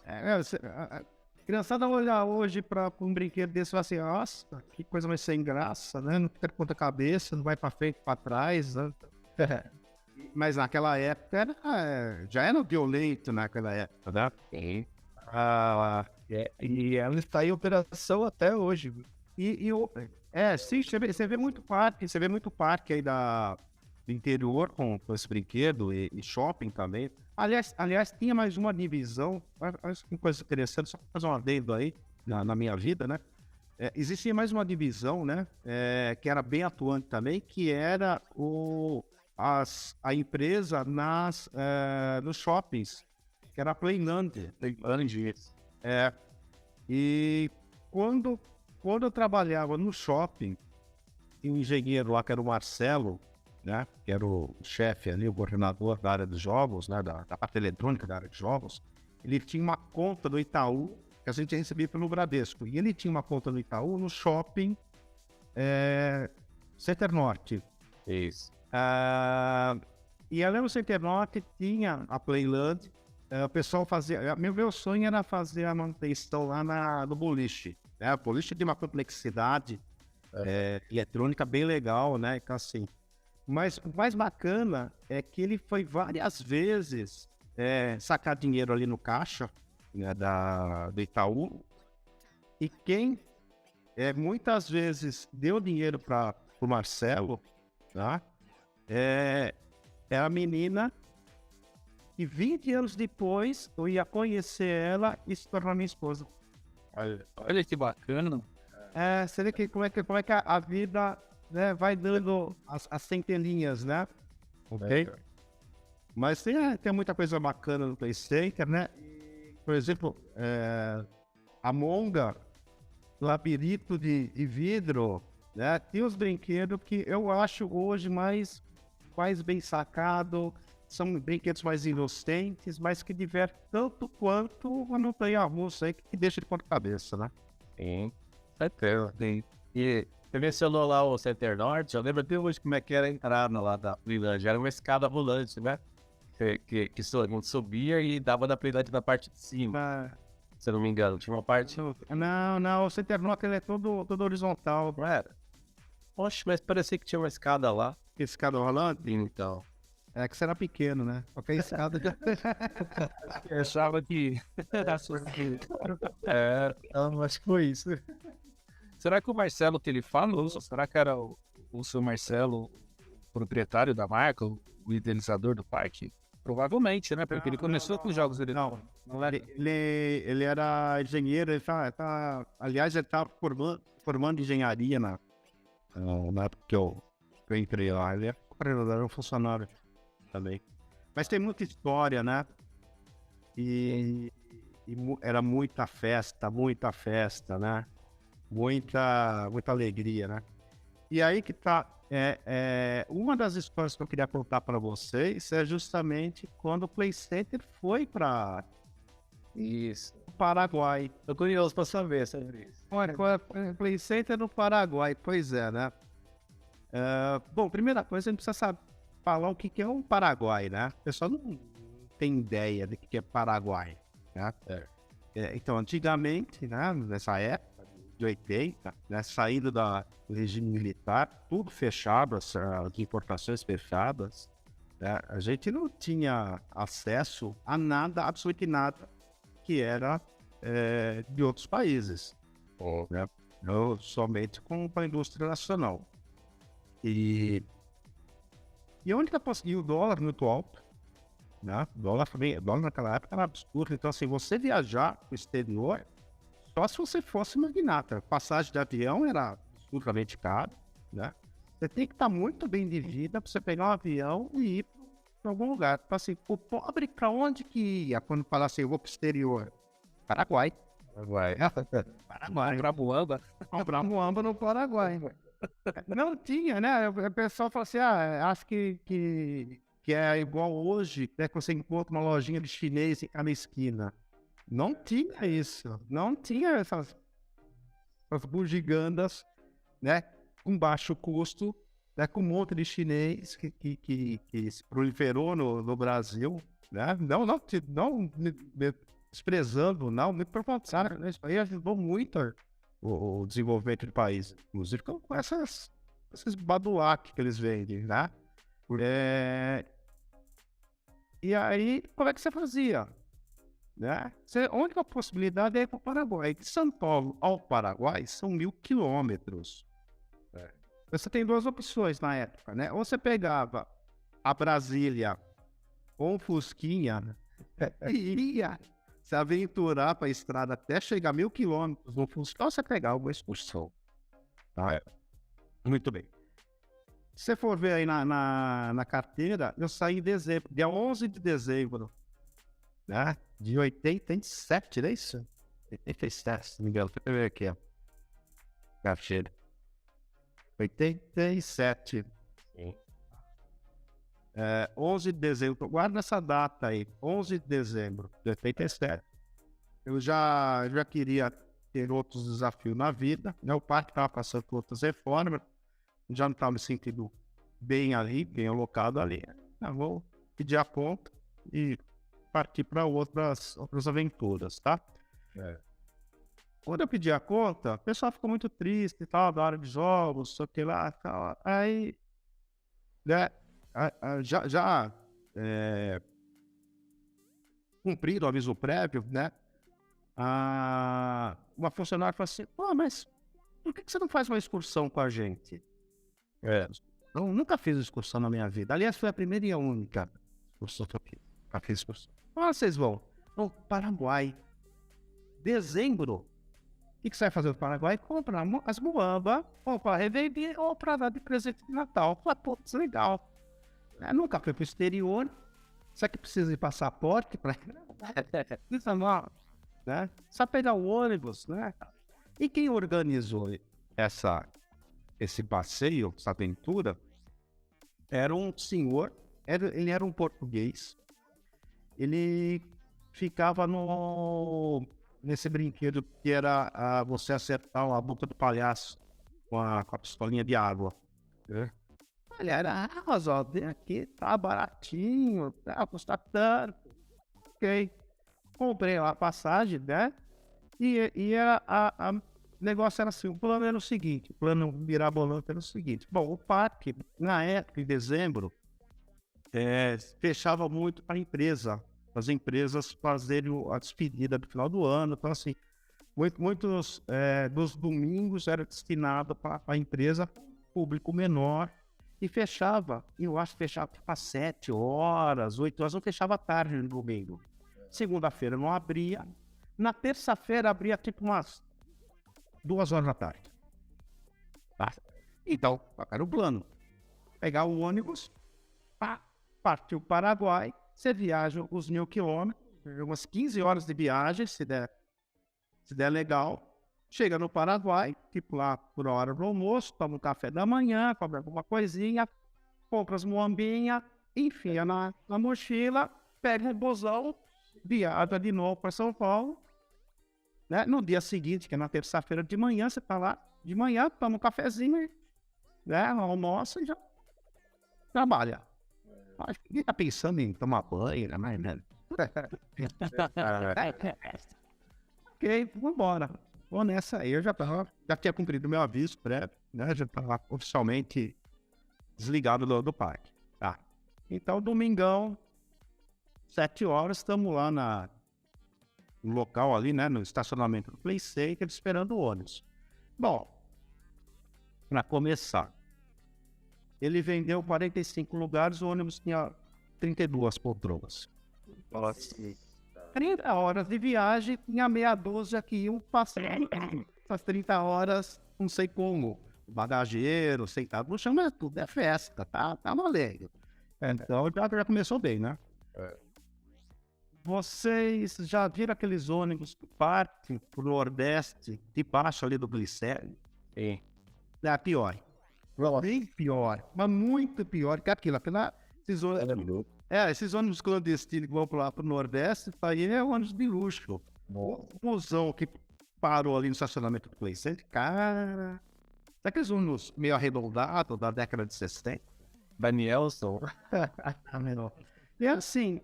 A criançada olhar hoje para um brinquedo desse e falar assim, nossa, que coisa mais sem graça, né? Não fica de ponta cabeça, não vai para frente, para trás, né? Mas naquela época já era violento naquela época, né? Sim. E ela está em operação até hoje. Sim, você vê muito parque aí do interior com esse brinquedo e shopping também. Aliás, tinha mais uma divisão, acho que coisa interessante, só fazer um adendo aí na minha vida, né? Existia mais uma divisão, né? Que era bem atuante também, que era a empresa nos shoppings, que era a Playland. E quando eu trabalhava no shopping, tinha um engenheiro lá que era o Marcelo, né? Que era o chefe ali, o coordenador da área de jogos, né? Da parte eletrônica da área de jogos. Ele tinha uma conta do Itaú, que a gente recebia pelo Bradesco. E ele tinha uma conta no Itaú no shopping Center Norte. Isso. E além do Center Norte tinha a Playland. O pessoal fazia... Meu sonho era fazer a manutenção lá no boliche. Né? O boliche tem uma complexidade eletrônica bem legal, né? Então, assim... Mas o mais bacana é que ele foi várias vezes sacar dinheiro ali no caixa, né, do Itaú. E quem muitas vezes deu dinheiro para o Marcelo, tá? É a menina que 20 anos depois eu ia conhecer ela e se tornar minha esposa. Olha que bacana. Você vê como é que a vida... né, vai dando as centelinhas, né? Ok? Mas tem muita coisa bacana no PlayStation, né? Por exemplo, a Monga, Labirinto de Vidro, né? Tem os brinquedos que eu acho hoje mais bem sacado, são brinquedos mais inocentes, mas que divertem tanto quanto a montanha-russa aí, que deixa de ponta cabeça, né? Sim. Sim. E você mencionou lá o Center Norte, eu lembro até hoje como é que era a entrada lá da Playland. Era uma escada rolante, né? Que todo mundo subia e dava na Playland na parte de cima. Se eu não me engano, tinha uma parte... Não, o Center Norte ele é todo horizontal. Não era? Oxe, mas parecia que tinha uma escada lá. Escada rolante? Então. É que você era pequeno, né? Qualquer escada já... Eu achava que era surpresa. Então, acho que foi isso. Será que o Marcelo que ele falou, será que era o seu Marcelo, o proprietário da marca, o idealizador do parque? Provavelmente, né? Porque ele começou com jogos eletrônicos. Não era. Ele era engenheiro, aliás, ele estava formando engenharia na época que eu entrei lá. Ele era um funcionário também. Mas tem muita história, né? Era muita festa, né? Muita alegria, né? E aí que tá, uma das histórias que eu queria contar para vocês é justamente quando o Play Center foi para o Paraguai. Tô curioso pra saber sobre isso. Olha, o Play Center no Paraguai, pois é, né? Bom, primeira coisa, a gente precisa falar o que é um Paraguai, né? O pessoal não tem ideia do que é Paraguai, né? Então, antigamente, né, nessa época, de 80, né, saída do regime militar, tudo fechado, as importações fechadas, né, a gente não tinha acesso a nada, absolutamente nada, que era de outros países, né, somente com a indústria nacional. E o dólar muito alto, né, o dólar naquela época era absurdo, então assim, você viajar para o exterior, só se você fosse magnata. Passagem de avião era absurdamente caro, né? Você tem que estar muito bem de vida para você pegar um avião e ir para algum lugar. Então, assim, o pobre para onde que ia quando fala assim, eu vou para o exterior? Paraguai. Paraguai. Comprar muamba no Paraguai. Não tinha, né? O pessoal fala assim, acho que é igual hoje, né? Que você encontra uma lojinha de chinês em cada esquina. Não tinha isso, não tinha essas bugigangas, né, com baixo custo, né, com um monte de chinês que se proliferou no Brasil, né, não desprezando, não, me provocaram, né, isso aí ajudou muito o desenvolvimento do país, inclusive com esses badulaques que eles vendem, né, e aí, como é que você fazia? Né? A única possibilidade é ir para o Paraguai. De São Paulo ao Paraguai são 1.000 quilômetros. Você tem duas opções na época, né? Ou você pegava a Brasília ou um Fusquinha e ia se aventurar para a estrada até chegar a 1.000 quilômetros no Fusquinha, ou você pegava uma excursão. Tá? Muito bem. Se você for ver aí na carteira, eu saí em dezembro, dia 11 de dezembro. Né? De 87, não é isso? 87, se não me engano. Deixa eu ver aqui, ó. Carteira. 87. Sim. 11 de dezembro. Guarda essa data aí. 11 de dezembro de 87. Eu já queria ter outros desafios na vida. Né? O parque estava passando por outras reformas. Já não estava me sentindo bem ali, bem alocado ali. Eu vou pedir a conta e partir para outras aventuras, tá? Quando eu pedi a conta, o pessoal ficou muito triste e tal, da área de jogos, sei o que lá, tal. Aí, né, já cumprido o aviso prévio, né, uma funcionária falou assim, pô, mas por que você não faz uma excursão com a gente? Eu nunca fiz excursão na minha vida. Aliás, foi a primeira e a única excursão que eu fiz. Eu fiz excursão. Ah, vocês vão? No Paraguai. Dezembro. O que você vai fazer no Paraguai? Comprar as muambas, ou para revender, ou para dar de presente de Natal. Falei, pô, isso é legal. Eu nunca fui para o exterior. Será que precisa de passaporte? Precisa não, né? Só pegar o ônibus, né? E quem organizou esse passeio, essa aventura, era um senhor, ele era um português. Ele ficava nesse brinquedo que era você acertar a boca do palhaço com a pistolinha de água. Olha, era, mas ó, aqui tá baratinho, tá, custa tanto. Ok. Comprei lá a passagem, né? E o negócio era assim, o plano era o seguinte, o plano mirabolante era o seguinte. Bom, o parque, na época, em dezembro, fechava muito para a empresa, as empresas fazerem a despedida do final do ano. Então, assim, muitos dos domingos era destinado para a empresa, público menor, e fechava. Eu acho que fechava para 7 horas, 8 horas, não fechava tarde no domingo. Segunda-feira não abria. Na terça-feira abria tipo umas 2 horas da tarde. Tá? Então, era o plano. Pegar o ônibus, partir o Paraguai, você viaja os 1.000 quilômetros, umas 15 horas de viagem, se der legal. Chega no Paraguai, tipo lá por hora do almoço, toma um café da manhã, come alguma coisinha, compra as moambinhas, enfia na mochila, pega o busão, viaja de novo para São Paulo. Né? No dia seguinte, que é na terça-feira de manhã, você tá lá de manhã, toma um cafezinho, né? Almoça e já trabalha. Acho que ninguém tá pensando em tomar banho, né? Ok, vamos embora. Vou nessa aí, eu já tinha cumprido meu aviso prévio, né? Já estava oficialmente desligado do parque. Tá. Então, domingão, 7 horas, estamos lá no local ali, né? No estacionamento do Play Center, esperando o ônibus. Bom, para começar, ele vendeu 45 lugares, o ônibus tinha 32 poltronas. Nossa. 30 horas de viagem, tinha meia dúzia que iam passar essas 30 horas, não sei como. Bagageiro, sentado no chão, mas tudo é festa, tá valendo. Então já começou bem, né? Vocês já viram aqueles ônibus que partem pro Nordeste, debaixo ali do Glicério? Sim. É pior. Bem pior, mas muito pior que aquilo. Esses ônibus clandestinos que vão lá pro Nordeste, aí é ônibus de luxo. O busão que parou ali no estacionamento do Play Center, cara... Sabe aqueles ônibus meio arredondados da década de 60? Danielson. E assim,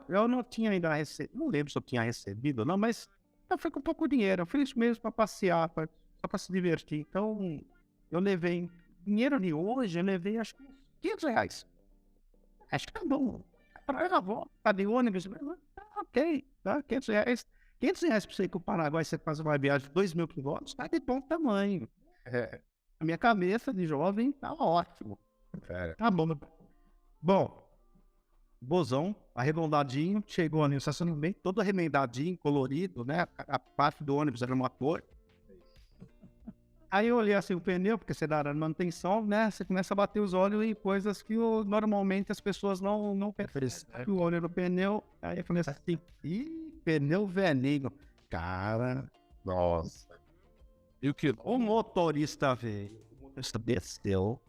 eu não tinha ainda recebido, não lembro se eu tinha recebido ou não, mas eu fui com pouco dinheiro, eu fiz mesmo para passear, só para se divertir. Então, eu levei dinheiro de hoje, eu levei acho que R$500. Acho que tá bom. Para a avó, tá de ônibus, ok, tá, R$500. R$500 para você ir para o Paraguai, você faz uma viagem de 2.000 quilômetros, tá de bom tamanho. A minha cabeça de jovem tá ótimo. Tá bom. Bom, bozão, arredondadinho, chegou ali no estacionamento, todo arremendadinho, colorido, né? A parte do ônibus era uma cor. Aí eu olhei assim o pneu, porque você dá a manutenção, né? Você começa a bater os olhos em coisas que normalmente as pessoas não percebem. O olho no pneu, aí eu falei assim, pneu velhinho. Cara, Nossa. E o que? o motorista veio, o motorista desceu,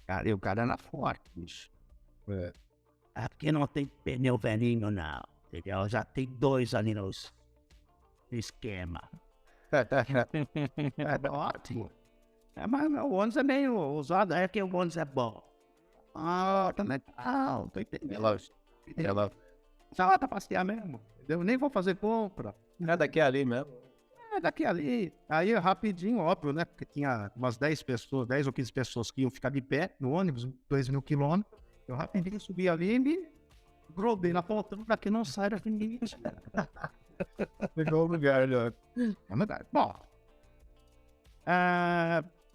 cara, e o cara era forte, bicho. Aqui não tem pneu velhinho, não, entendeu? Já tem 2 ali no esquema. É ótimo. Mas o ônibus é meio usado, é que o ônibus é bom. Também. Tô entendendo. Só pra passear mesmo. Eu nem vou fazer compra. É daqui ali mesmo. Daqui ali. Aí rapidinho, óbvio, né? Porque tinha umas 10 ou 15 pessoas que iam ficar de pé no ônibus, 2.000 quilômetros. Eu rapidinho subi ali e me grudei na poltrona pra que não saia daqui ninguém. Pegou o lugar, né? Bom,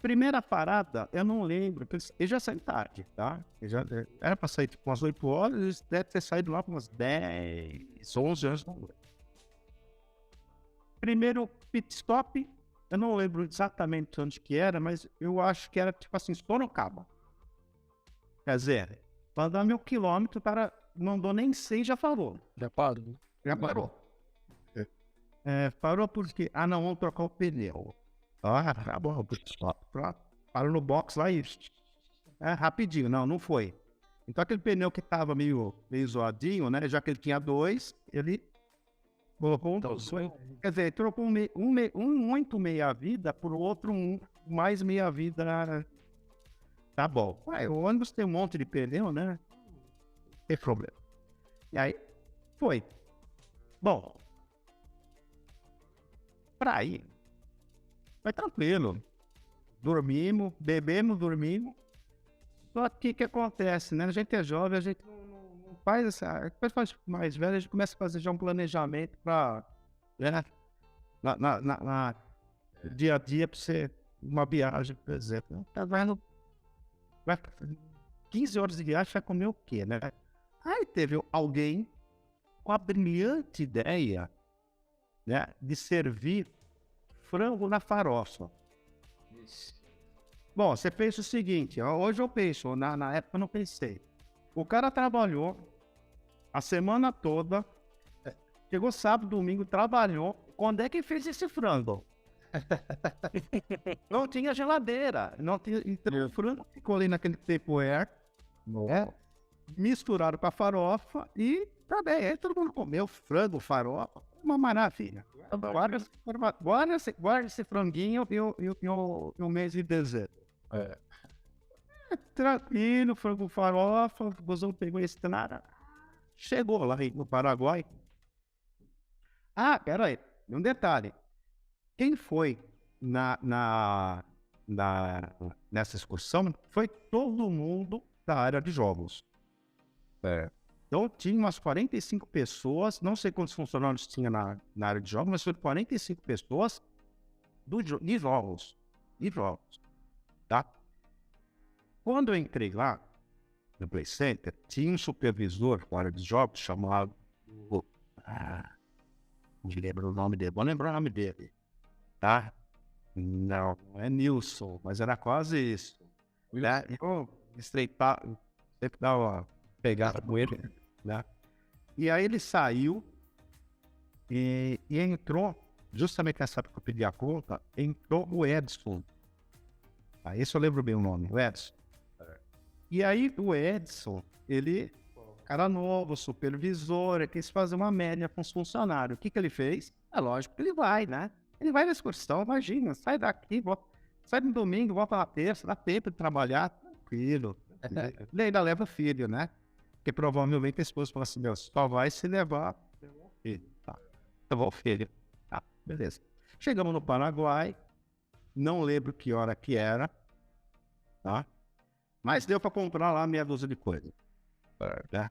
primeira parada, eu não lembro, eu já saí tarde, tá? Era pra sair tipo umas 8 horas, eles devem ter saído lá por umas 10, 11 horas da noite. Primeiro pit stop, eu não lembro exatamente onde que era, mas eu acho que era tipo assim, Sorocaba. Quer dizer, para andar 1.000 quilômetros, o cara não andou nem 100, já falou. Já parou. Já parou. Parou porque, não, vamos trocar o pneu. Tá bom, parou no box lá e rapidinho, não foi. Então aquele pneu que tava meio zoadinho, né, já que ele tinha 2, ele colocou quer dizer, ele trocou um muito meia vida por outro mais meia vida. Tá bom. O ônibus tem um monte de pneu, né? Não tem problema. E aí, foi. Bom, pra ir, vai tranquilo. Dormimos, bebemos, dormimos. Só que o que acontece, né? A gente é jovem, a gente faz essa. Depois faz mais velho, a gente começa a fazer já um planejamento para, né, na dia a dia, para você uma viagem, por exemplo. Vai 15 horas de viagem, vai comer o quê, né? Aí teve alguém com a brilhante ideia, né, de servir frango na farofa. Bom, você pensa o seguinte, hoje eu penso, na época eu não pensei. O cara trabalhou a semana toda, chegou sábado, domingo, trabalhou. Quando é que fez esse frango? Não tinha geladeira, não tinha, então o frango ficou ali naquele Tupperware, né? Misturaram com a farofa e também, aí todo mundo comeu frango, farofa, uma maravilha. Guarda esse franguinho e o mês de dezembro. Tranquilo, frango, farofa, o busão pegou a estrada, chegou lá no Paraguai. Ah, peraí, um detalhe. Quem foi nessa excursão foi todo mundo da área de jogos. Então tinha umas 45 pessoas, não sei quantos funcionários tinha na área de jogos, mas foi 45 pessoas de jogos. Tá? Quando eu entrei lá no Play Center, tinha um supervisor da área de jogos chamado... não me lembro o nome dele, vou lembrar o nome dele. Tá? Não é Nilson, mas era quase isso. Né? Eu estreitar, sempre dar uma pegada com ele, né? E aí ele saiu e entrou, justamente nessa época que eu pedi a conta, entrou o Edson. Aí esse eu lembro bem o nome, o Edson. E aí o Edson, ele, cara novo, supervisor, quis fazer uma média com os funcionários. O que ele fez? É lógico que ele vai, né? Ele vai na excursão, imagina, sai daqui, sai no domingo, volta na terça, dá tempo de trabalhar, tranquilo. Ele ainda leva filho, né? Porque provavelmente a esposa fala assim, meu, só vai se levar o filho. Tá, levou o filho. Tá, beleza. Chegamos no Paraguai, não lembro que hora que era, tá? Mas deu pra comprar lá meia dúzia de coisas. Né?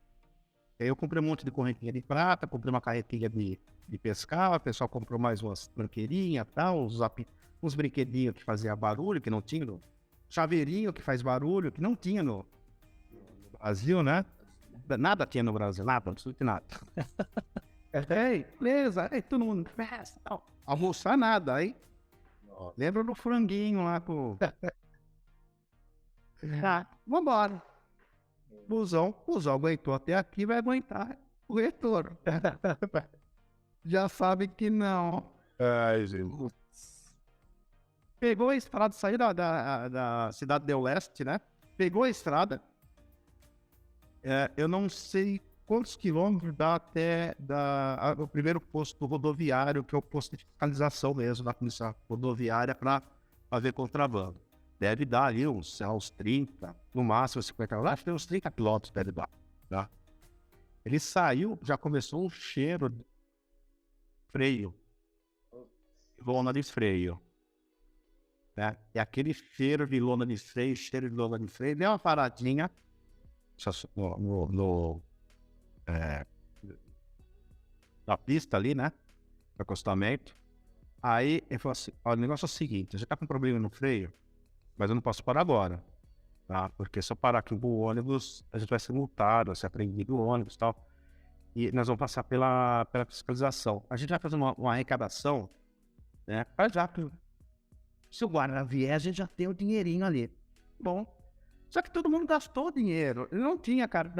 Aí eu comprei um monte de correntinha de prata, comprei uma carretinha de pescar, o pessoal comprou mais umas tranqueirinhas e tal, uns brinquedinhos que faziam barulho, que não tinha no... Chaveirinho que faz barulho, que não tinha no Brasil, né? Nada tinha no Brasil, nada, absolutamente nada. Aí, beleza, aí todo mundo festa, tal. Almoçar nada, aí. Lembra do franguinho lá com... Tá, vambora. Busão aguentou até aqui, vai aguentar o retorno. Já sabe que não. Ai, gente. Pegou a estrada, saiu da Cidade do Leste, né? Pegou a estrada. Eu não sei quantos quilômetros dá até o primeiro posto rodoviário, que é o posto de fiscalização mesmo, da polícia rodoviária, para ver contrabando. Deve dar ali uns 30, no máximo 50 km. Acho que tem uns 30 quilômetros deve dar. Tá? Ele saiu, já começou um cheiro de freio. Lona de freio. Né? E aquele cheiro de lona de freio, deu uma paradinha na pista ali, né? No acostamento. Aí ele falou assim: ó, o negócio é o seguinte, você tá com problema no freio, mas eu não posso parar agora, tá? Porque se eu parar aqui o ônibus, a gente vai ser multado, vai ser apreendido o ônibus e tal. E nós vamos passar pela fiscalização. A gente vai fazer uma arrecadação, né? Já que se o guarda vier, a gente já tem o dinheirinho ali. Bom, só que todo mundo gastou dinheiro. Ele não tinha, cara,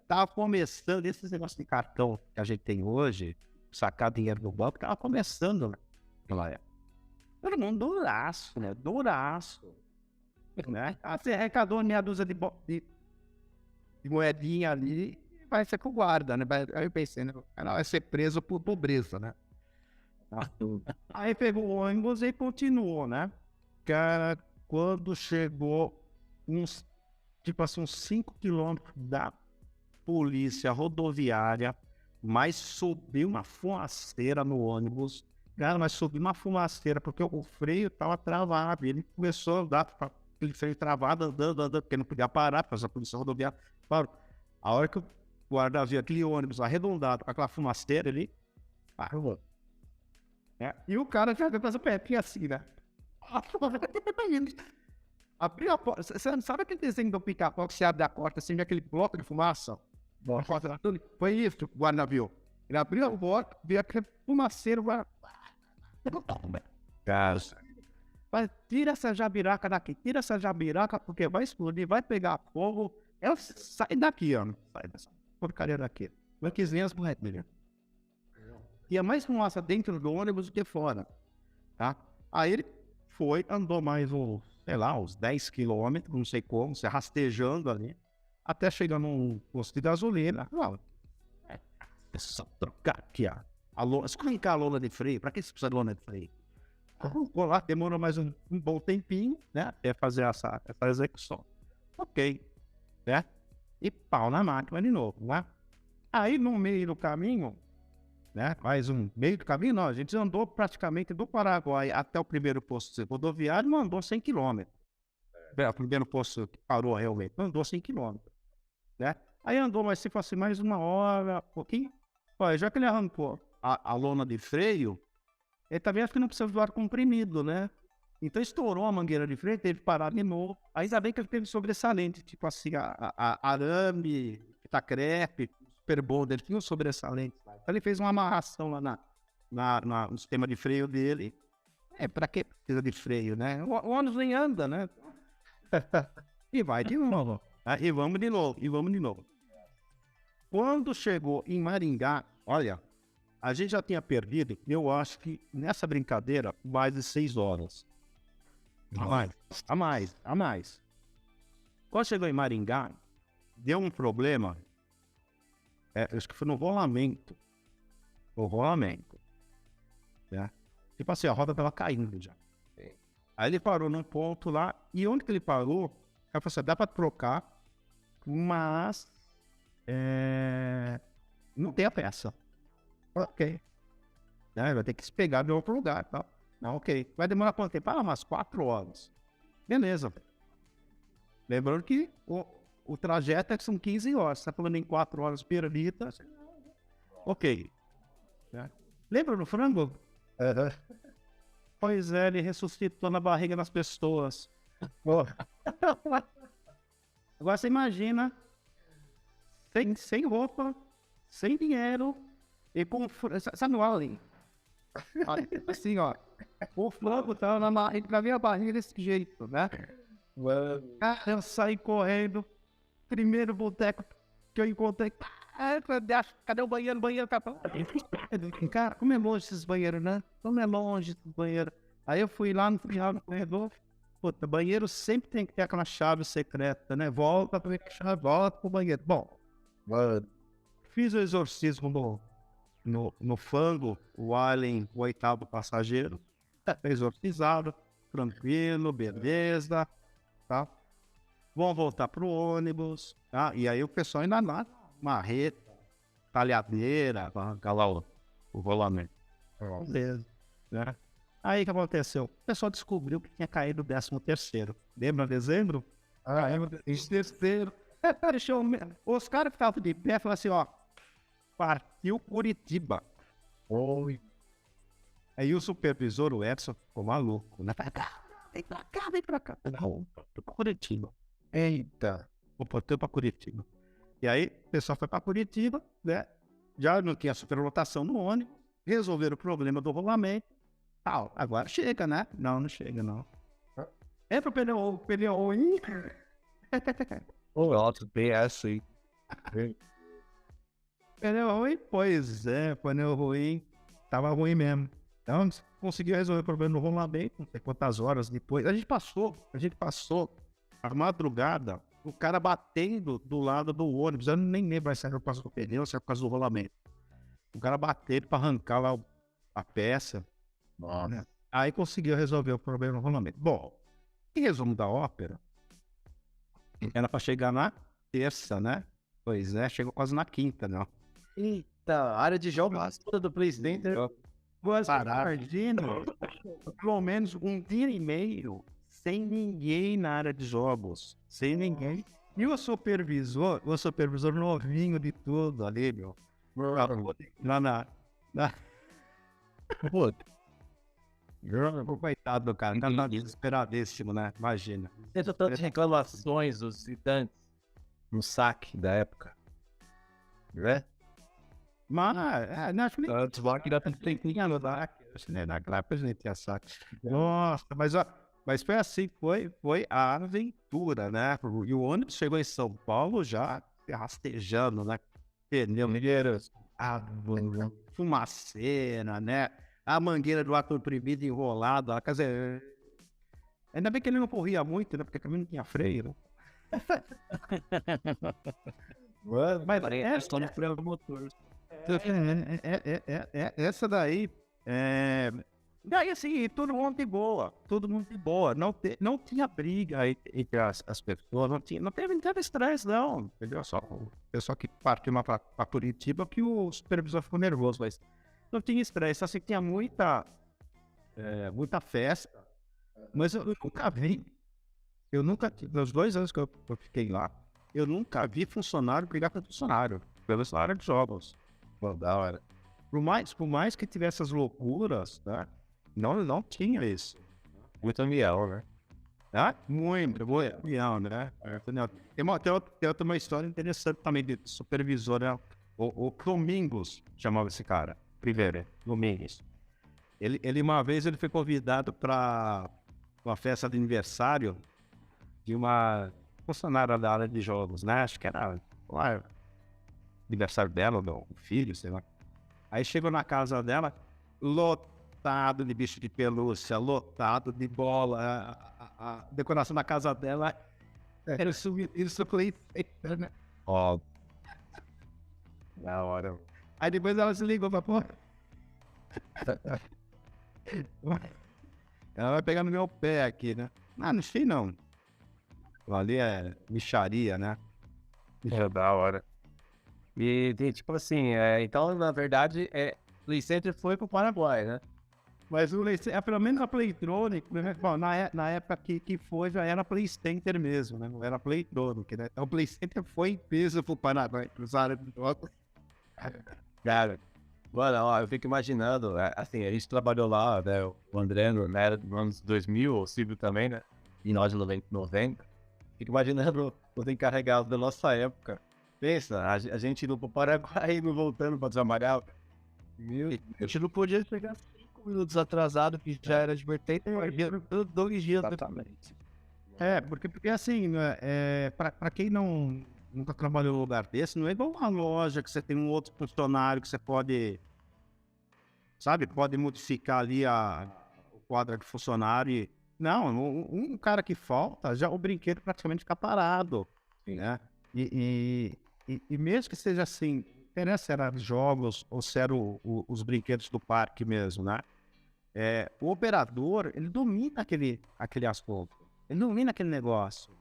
tava começando, esses negócios de cartão que a gente tem hoje, sacar dinheiro do banco, tava começando naquela época. Todo mundo douraço, né? Douraço. Né? Você arrecadou meia dúzia de moedinha ali, vai ser com o guarda, né? Aí eu pensei, né? Vai ser preso por pobreza, né? Aí pegou o ônibus e continuou, né? Cara, quando chegou uns 5 quilômetros da polícia rodoviária, mas subiu uma fumaceira no ônibus. Cara, mas subiu uma fumaceira, porque o freio tava travado. Ele começou a andar com aquele freio travado, andando, porque não podia parar, porque a polícia rodoviária parou. A hora que guarda-via, aquele ônibus arredondado, com aquela fumaceira ali. E o cara já veio fazer o pé, assim, né? Abriu a porta. Você não sabe aquele desenho do Pica-Pau que você abre a porta assim, vê aquele bloco de fumaça? Foi isso, o guarda-viu. Ele abriu a porta, viu aquele fumaceiro. Vai, tira essa jabiraca daqui, tira essa jabiraca, porque vai explodir, vai pegar fogo. Sai daqui, ó. Sai dessa porcaria daqui. Mas que nem as moleques, menino. Tinha mais fumaça dentro do ônibus do que fora, tá? Aí ele foi, andou mais uns 10 quilômetros, não sei como, se rastejando ali, até chegar num posto de gasolina. É só trocar aqui, ó. Escutar a lona de freio, pra que você precisa de lona de freio? Vou lá, demorou mais um bom tempinho, né, até fazer essa execução. Ok, né? E pau na máquina de novo, né? Aí no meio do caminho, né? Mais um meio do caminho, não. A gente andou praticamente do Paraguai até o primeiro posto rodoviário, não andou 100 km. O primeiro posto que parou realmente, andou 100 km. Né? Aí andou, mas se fosse mais uma hora, um pouquinho. Olha, já que ele arrancou a lona de freio, ele também acho que não precisa do ar comprimido, né? Então estourou a mangueira de freio, teve que parar de novo. Ainda bem que ele teve sobressalente, tipo assim, arame, fita crepe, super bom dele, tinha um sobressalente. Então ele fez uma amarração lá no sistema de freio dele. Pra que precisa de freio, né? O ônibus nem anda, né? E vai de novo. E vamos de novo. Quando chegou em Maringá, olha, a gente já tinha perdido, eu acho que nessa brincadeira, mais de 6 horas. A mais. Quando chegou em Maringá, deu um problema. Acho que foi no rolamento. Né? Tipo assim, a roda tava caindo já. Aí ele parou num ponto lá, e onde que ele parou, ele falou assim, dá pra trocar, mas não tem a peça. Ok. Né? Vai ter que se pegar de outro lugar, tá? Não, ok. Vai demorar quanto tempo? Umas 4 horas. Beleza. Lembrando que o trajeto são 15 horas. Você tá falando em 4 horas perdidas. Ok. Né? Lembra do frango? Pois é, ele ressuscitou na barriga das pessoas. Agora você imagina, sem roupa, sem dinheiro, e com... Sabe o Alien? Assim, ó. O frango tava na minha barriga desse jeito, né? Eu saí correndo. Primeiro boteco que eu encontrei. Cadê o banheiro? O banheiro tá... Cara, como é longe esses banheiros, né? Como é longe esses banheiros. Aí eu fui lá no final do corredor. Puta, banheiro sempre tem que ter aquela chave secreta, né? Volta pra a chave, volta pro banheiro. Bom, fiz o exorcismo no fango, o Alien, o 8º passageiro. Exorcizado, tranquilo, beleza, tá? Vamos voltar pro ônibus, tá? E aí o pessoal ainda lá, marreta, talhadeira, pra arrancar lá o rolamento. Beleza, né? Aí o que aconteceu? O pessoal descobriu que tinha caído o 13º. Lembra dezembro? Terceiro. Os caras que estavam de pé falaram assim, ó, partiu Curitiba. Oi. Aí o supervisor, o Edson, ficou maluco, né? Vem pra cá. Não, tô pra Curitiba. Eita. Partiu pra Curitiba. E aí o pessoal foi pra Curitiba, né? Já não tinha superlotação no ônibus, resolveram o problema do rolamento. Agora chega, né? Não chega, não. Entra o pneu ruim. Outro PS aí. Pneu ruim? Pois é, pneu ruim. Tava ruim mesmo. Então, conseguiu resolver o problema no rolamento, não sei quantas horas depois. A gente passou a madrugada, o cara batendo do lado do ônibus. Eu nem lembro se era por causa do pneu ou se era por causa do rolamento. O cara batendo pra arrancar lá a peça. Né? Aí conseguiu resolver o problema no rolamento. Bom, em resumo da ópera, era pra chegar na terça, né? Pois é, chegou quase na quinta, não. Eita, área de jogos toda do Play Center. Imagina, pelo menos um dia e meio sem ninguém na área de jogos. Sem ninguém. E o supervisor novinho de tudo ali, meu. Lá na... Coitado do cara, tá desesperadíssimo, né? Imagina. Teve tantas reclamações dos visitantes no saque da época. Né? Mas, acho que Antes lá que dá pra ter tinha no DAC, acho que naquela época a gente tinha saque. Nossa, mas foi assim, foi a aventura, né? E o ônibus chegou em São Paulo já rastejando, né? Pneu, fumaceira, né? A mangueira do ar comprimido enrolada, quer dizer, ainda bem que ele não corria muito, né? Porque o caminho não tinha freio, né? Mas só no freio do motor. essa daí, daí assim, todo mundo de boa, não tinha briga entre as pessoas, não teve estresse não, entendeu? Só o pessoal que partiu pra Curitiba que o supervisor ficou nervoso, mas não tinha estresse, assim, tinha muita festa, mas eu nunca, nos 2 anos que eu fiquei lá, eu nunca vi funcionário brigar com funcionário, pela área de jogos. Pô, da hora. Por mais que tivesse essas loucuras, né? Não tinha isso. Muito avião, né? Muito avião, né? Tem outra uma história interessante também de supervisor, né? O Domingos chamava esse cara. Primeiro, Domingos. Ele uma vez ele foi convidado para uma festa de aniversário de uma funcionária da área de jogos, né? Acho que era aniversário dela, do filho, sei lá. Aí chegou na casa dela, lotado de bicho de pelúcia, lotado de bola. A decoração da casa dela era isso foi né? Ó. Da hora. Aí depois ela se ligou pra porra. Ela vai pegar no meu pé aqui, né? Não sei não. Ali é mixaria, né? É da hora. E tipo assim, então na verdade, Play Center foi pro Paraguai, né? Mas pelo menos a Playtronic, né? Bom, na época que foi, já era Play Center mesmo, né? Não era Playtronic, né? Então o Play Center foi em peso pro Paraguai, pros áreas de jogos. Cara, mano, ó, eu fico imaginando, assim, a gente trabalhou lá, né, o André, né, nos anos 2000, o Silvio também, né, em nós de 90. Fico imaginando os encarregados da nossa época. Pensa, a gente indo pro Paraguai e não voltando pra Desamarelo. A gente não podia chegar 5 minutos atrasado, que já era advertente, 2 dias. Exatamente. Porque assim, né, pra quem nunca trabalhou em um lugar desse, não é igual uma loja que você tem um outro funcionário que você pode modificar ali o quadro de funcionário. Não, um cara que falta, já o brinquedo praticamente fica parado, né? E mesmo que seja assim, interessa se era jogos ou se eram os brinquedos do parque mesmo, né? O operador, ele domina aquele assunto, ele domina aquele negócio,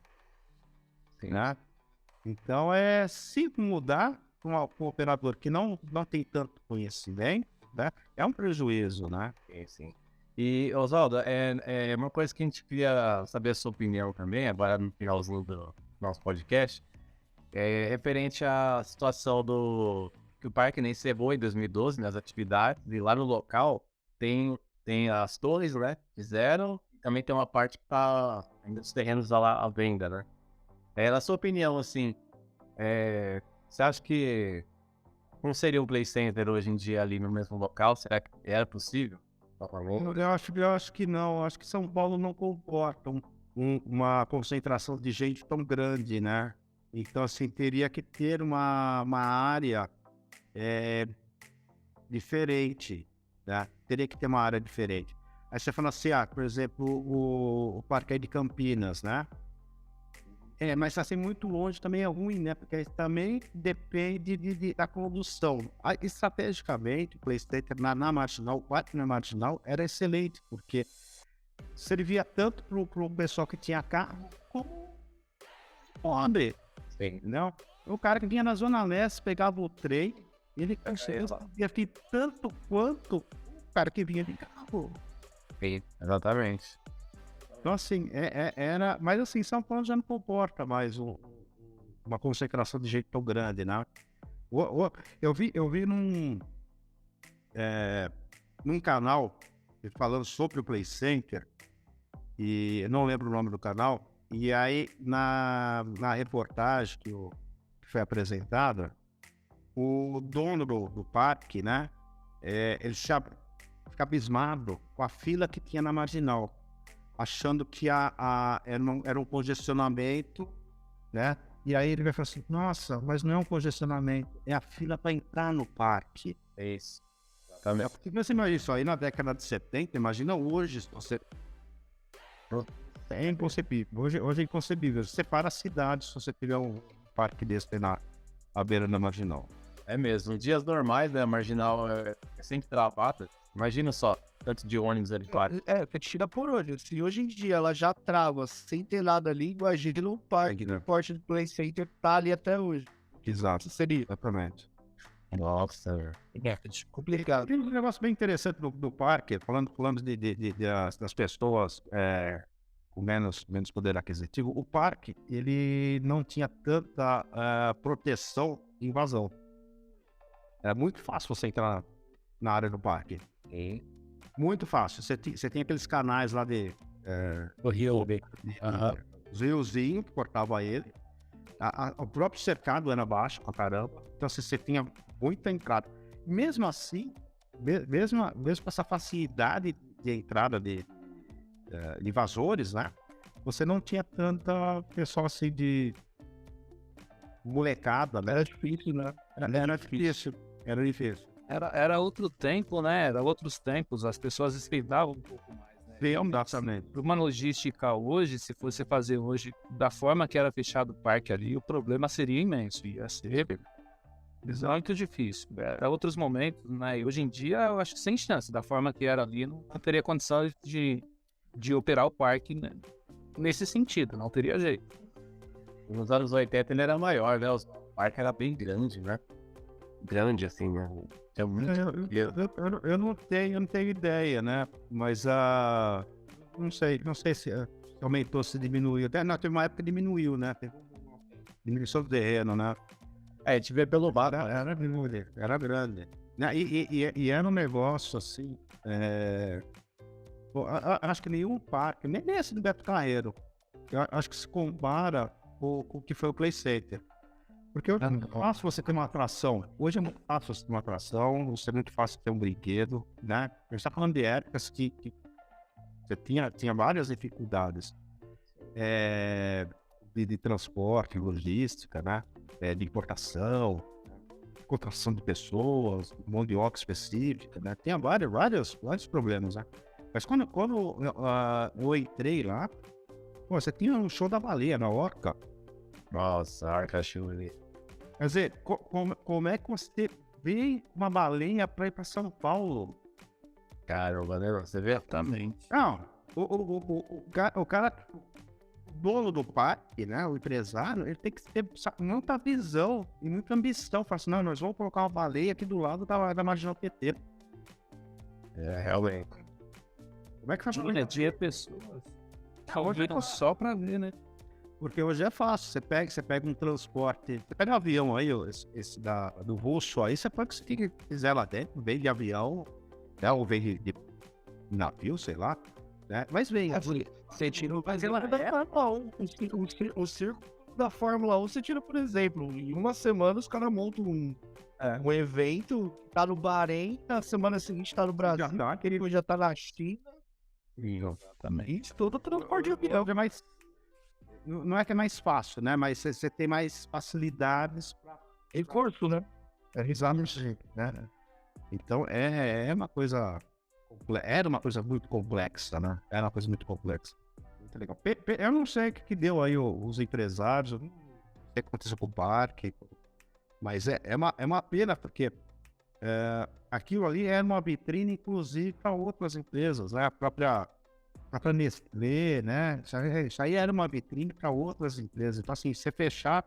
né? Então, se mudar com um operador que não tem tanto conhecimento, né? É um prejuízo, né? Sim. E, Oswaldo, é uma coisa que a gente queria saber a sua opinião também, agora no finalzinho do nosso podcast, referente à situação que o parque nem encerrou em 2012, nas atividades, e lá no local tem as torres, né? Fizeram, e também tem uma parte que tá ainda os terrenos lá à venda, né? Na sua opinião, assim, você acha que não seria um Play Center hoje em dia ali no mesmo local? Será que era possível? Eu acho que não. Acho que São Paulo não comporta uma concentração de gente tão grande, né? Então, assim, teria que ter uma área diferente, né? Teria que ter uma área diferente. Aí você fala assim, por exemplo, o Parque aí de Campinas, né? Mas assim, muito longe também é ruim, né? Porque também depende da condução. Estrategicamente, o PlayStation na Marginal, o parque na Marginal era excelente, porque servia tanto pro pessoal que tinha carro, como pobre. Sim. Não? O cara que vinha na Zona Leste, pegava o trem, ele conseguia vir tanto quanto o cara que vinha de carro. Sim, exatamente. Então, assim, era... Mas, assim, São Paulo já não comporta mais uma concentração de gente tão grande, né? Eu vi num canal falando sobre o Play Center, e eu não lembro o nome do canal, e aí na reportagem que foi apresentada, o dono do parque, né, ele fica abismado com a fila que tinha na Marginal, achando que era um congestionamento, né? E aí ele vai falar assim, nossa, mas não é um congestionamento, é a fila para entrar no parque. É isso. Porque você imagina isso aí na década de 70, imagina hoje, é inconcebível. Hoje é inconcebível. Você para a cidade se você tiver um parque desse à beira da Marginal. É mesmo. Em dias normais, né, a Marginal é sempre travada. Imagina só, tanto de ônibus ali, claro. Você tira por hoje. Se hoje em dia ela já trava sem ter nada ali, imagina um parque do porte do Play Center tá ali até hoje. Exato. Isso seria Exatamente. Nossa, complicado. Tem um negócio bem interessante do parque, falando das pessoas com menos poder aquisitivo. O parque, ele não tinha tanta proteção de invasão. É muito fácil você entrar na área do parque. Muito fácil. Você tem aqueles canais lá o Rio, os riozinhos que cortava ele. O próprio cercado era baixo pra caramba. Então você tinha muita entrada. Mesmo assim, mesmo com essa facilidade de entrada de invasores, né? Você não tinha tanta pessoal assim de molecada, né? Era difícil, né? Era difícil. Era outro tempo, né? Era outros tempos, as pessoas respeitavam um pouco mais, né? Exatamente. Para uma logística hoje, se fosse fazer hoje da forma que era fechado o parque ali, o problema seria imenso, ia ser muito difícil. Era outros momentos, né? E hoje em dia, eu acho que sem chance, da forma que era ali, não teria condição de operar o parque, né? Nesse sentido, não teria jeito. Nos anos 80 ele era maior, né? O parque era bem grande, né? Grande, assim, né? É muito... Eu não tenho ideia, né? Mas não sei se aumentou, se diminuiu. Não, teve uma época que diminuiu, né? Teve diminuição do terreno, né? a gente vê pelo bar. Era grande. E era um negócio assim. Acho que nenhum parque, nem esse do Beto Carreiro, eu acho que se compara com o que foi o Play Center. Porque é muito fácil você ter uma atração. Hoje é muito fácil você ter uma atração, é muito fácil ter um brinquedo, né? A gente está falando de épocas que você tinha várias dificuldades de transporte, logística, né? De importação, contratação de pessoas, mão de obra específica, né? Tinha vários problemas, né? Mas quando eu entrei lá, você tinha um show da baleia na Orca. Nossa, Arca show ali. Quer dizer, como é que você vê uma baleia pra ir pra São Paulo? Caramba, né? Você vê? Também. Não, o cara, o dono do parque, né, o empresário, ele tem que ter muita visão e muita ambição. Fala assim, não, nós vamos colocar uma baleia aqui do lado da Marginal PT. Realmente. Como é que faz? Tinha pessoas. Talvez só pra ver, né? Porque hoje é fácil, você pega um transporte, você pega um avião aí, esse do russo aí, você pode o que quiser lá dentro, vem de avião, né, ou vem de navio, sei lá, né, mas vem. Você tira o circo da Fórmula 1, você tira, por exemplo, em uma semana os caras montam um evento, tá no Bahrein, na semana seguinte tá no Brasil, depois já tá na China. Exatamente. Isso todo transporte de avião. É mais, não é que é mais fácil, né, mas você tem mais facilidades para Recurso, né? exatamente, né? Então é uma coisa, era uma coisa muito complexa, né? Era uma coisa muito complexa. Muito legal. Eu não sei o que deu aí os empresários, eu não sei o que aconteceu com o parque, mas é uma pena porque aquilo ali era uma vitrine, inclusive, para outras empresas, né? A própria Nestlé, né? Isso aí era uma vitrine para outras empresas. Então, assim, você fechar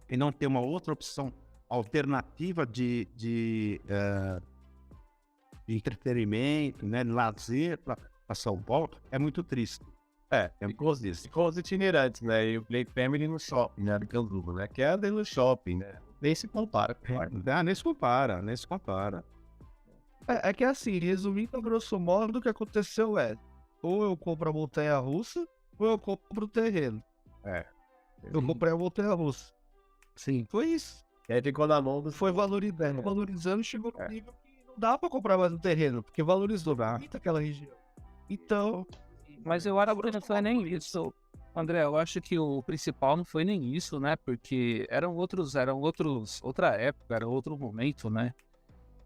e não ter uma outra opção alternativa de entretenimento, né? De lazer para São Paulo, é muito triste. Ficou os itinerantes, né? E o Play Family no shopping, né? Do Canduva, né? Que é no shopping, né? Nem se compara. Nem se compara, nem se compara. É que assim, resumindo a grosso modo, o que aconteceu é: ou eu compro a montanha-russa, ou eu compro o terreno. Eu comprei a montanha-russa. Sim. Foi isso. E aí ficou na mão dos... Foi valorizando, chegou no nível que não dá pra comprar mais um terreno, porque valorizou muito aquela região. Então, Mas eu acho que não foi nem isso. André, eu acho que o principal não foi nem isso, né? Porque outra época, era outro momento, né?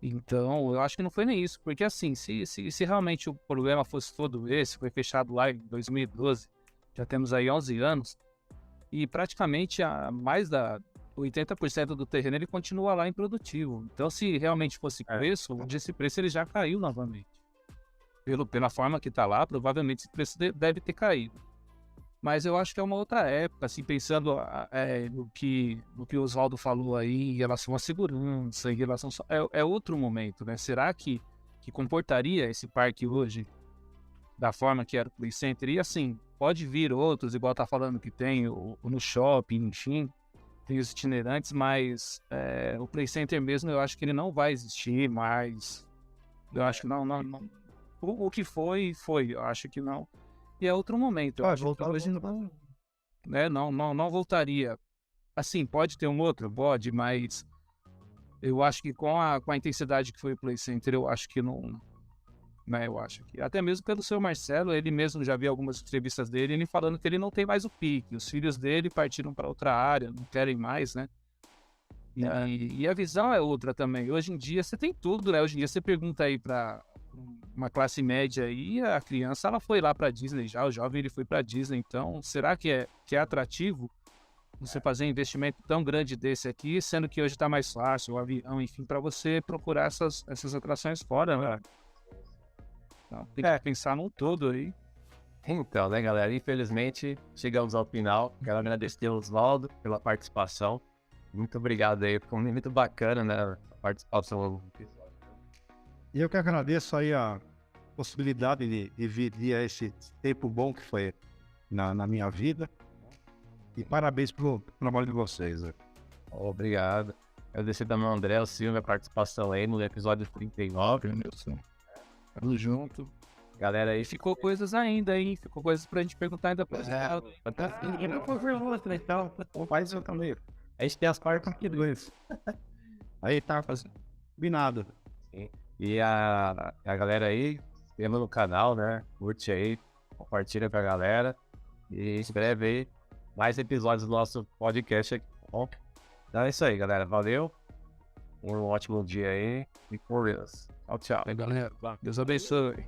Então, eu acho que não foi nem isso. Porque assim, se realmente o problema fosse todo esse, foi fechado lá em 2012, já temos aí 11 anos, e praticamente mais da 80% do terreno ele continua lá improdutivo. Então, se realmente fosse preço, esse preço ele já caiu novamente. Pela forma que está lá, provavelmente esse preço deve ter caído. Mas eu acho que é uma outra época, assim, pensando no que o Oswaldo falou aí em relação à segurança, em relação... É outro momento, né? Será que comportaria esse parque hoje da forma que era o Play Center? E assim, pode vir outros, igual tá falando que tem no shopping, enfim, tem os itinerantes, mas o Play Center mesmo, eu acho que ele não vai existir mais. Eu acho que não. O que foi, eu acho que não. E é outro momento. Eu acho que hoje não voltaria. Assim, pode ter um outro, pode, mas eu acho que com a intensidade que foi o Play Center, eu acho que não. Né, eu acho que até mesmo pelo seu Marcelo, ele mesmo já viu algumas entrevistas dele, ele falando que ele não tem mais o pique. Os filhos dele partiram para outra área, não querem mais, né? E a visão é outra também. Hoje em dia você tem tudo, né? Hoje em dia você pergunta aí para uma classe média aí, a criança ela foi lá para Disney já, o jovem ele foi para Disney. Então, será que é atrativo você fazer um investimento tão grande desse aqui, sendo que hoje está mais fácil, o avião, enfim, para você procurar essas atrações fora, né? Então, tem que pensar num todo aí. Então, né, galera? Infelizmente, chegamos ao final. Quero agradecer ao Oswaldo pela participação. Muito obrigado aí. Ficou muito bacana, né? A participação no episódio. E eu que agradeço aí a possibilidade de dividir esse tempo bom que foi na minha vida. E parabéns pelo trabalho de vocês. Né? Obrigado. Agradecer também ao André, ao Silvio, a participação aí no episódio 39. Tamo junto. Galera aí, Ficou coisas ainda, hein? Ficou coisas pra gente perguntar ainda pra Faz eu também. A gente tem as partes aqui dois. Aí tá combinado. Sim. E a galera aí, se inscreva no canal, né? Curte aí, compartilha com a galera. E em breve aí, mais episódios do nosso podcast aqui, tá bom? Então é isso aí, galera. Valeu. Um ótimo dia aí. E com Deus. Tchau, tchau. Galera, Deus abençoe.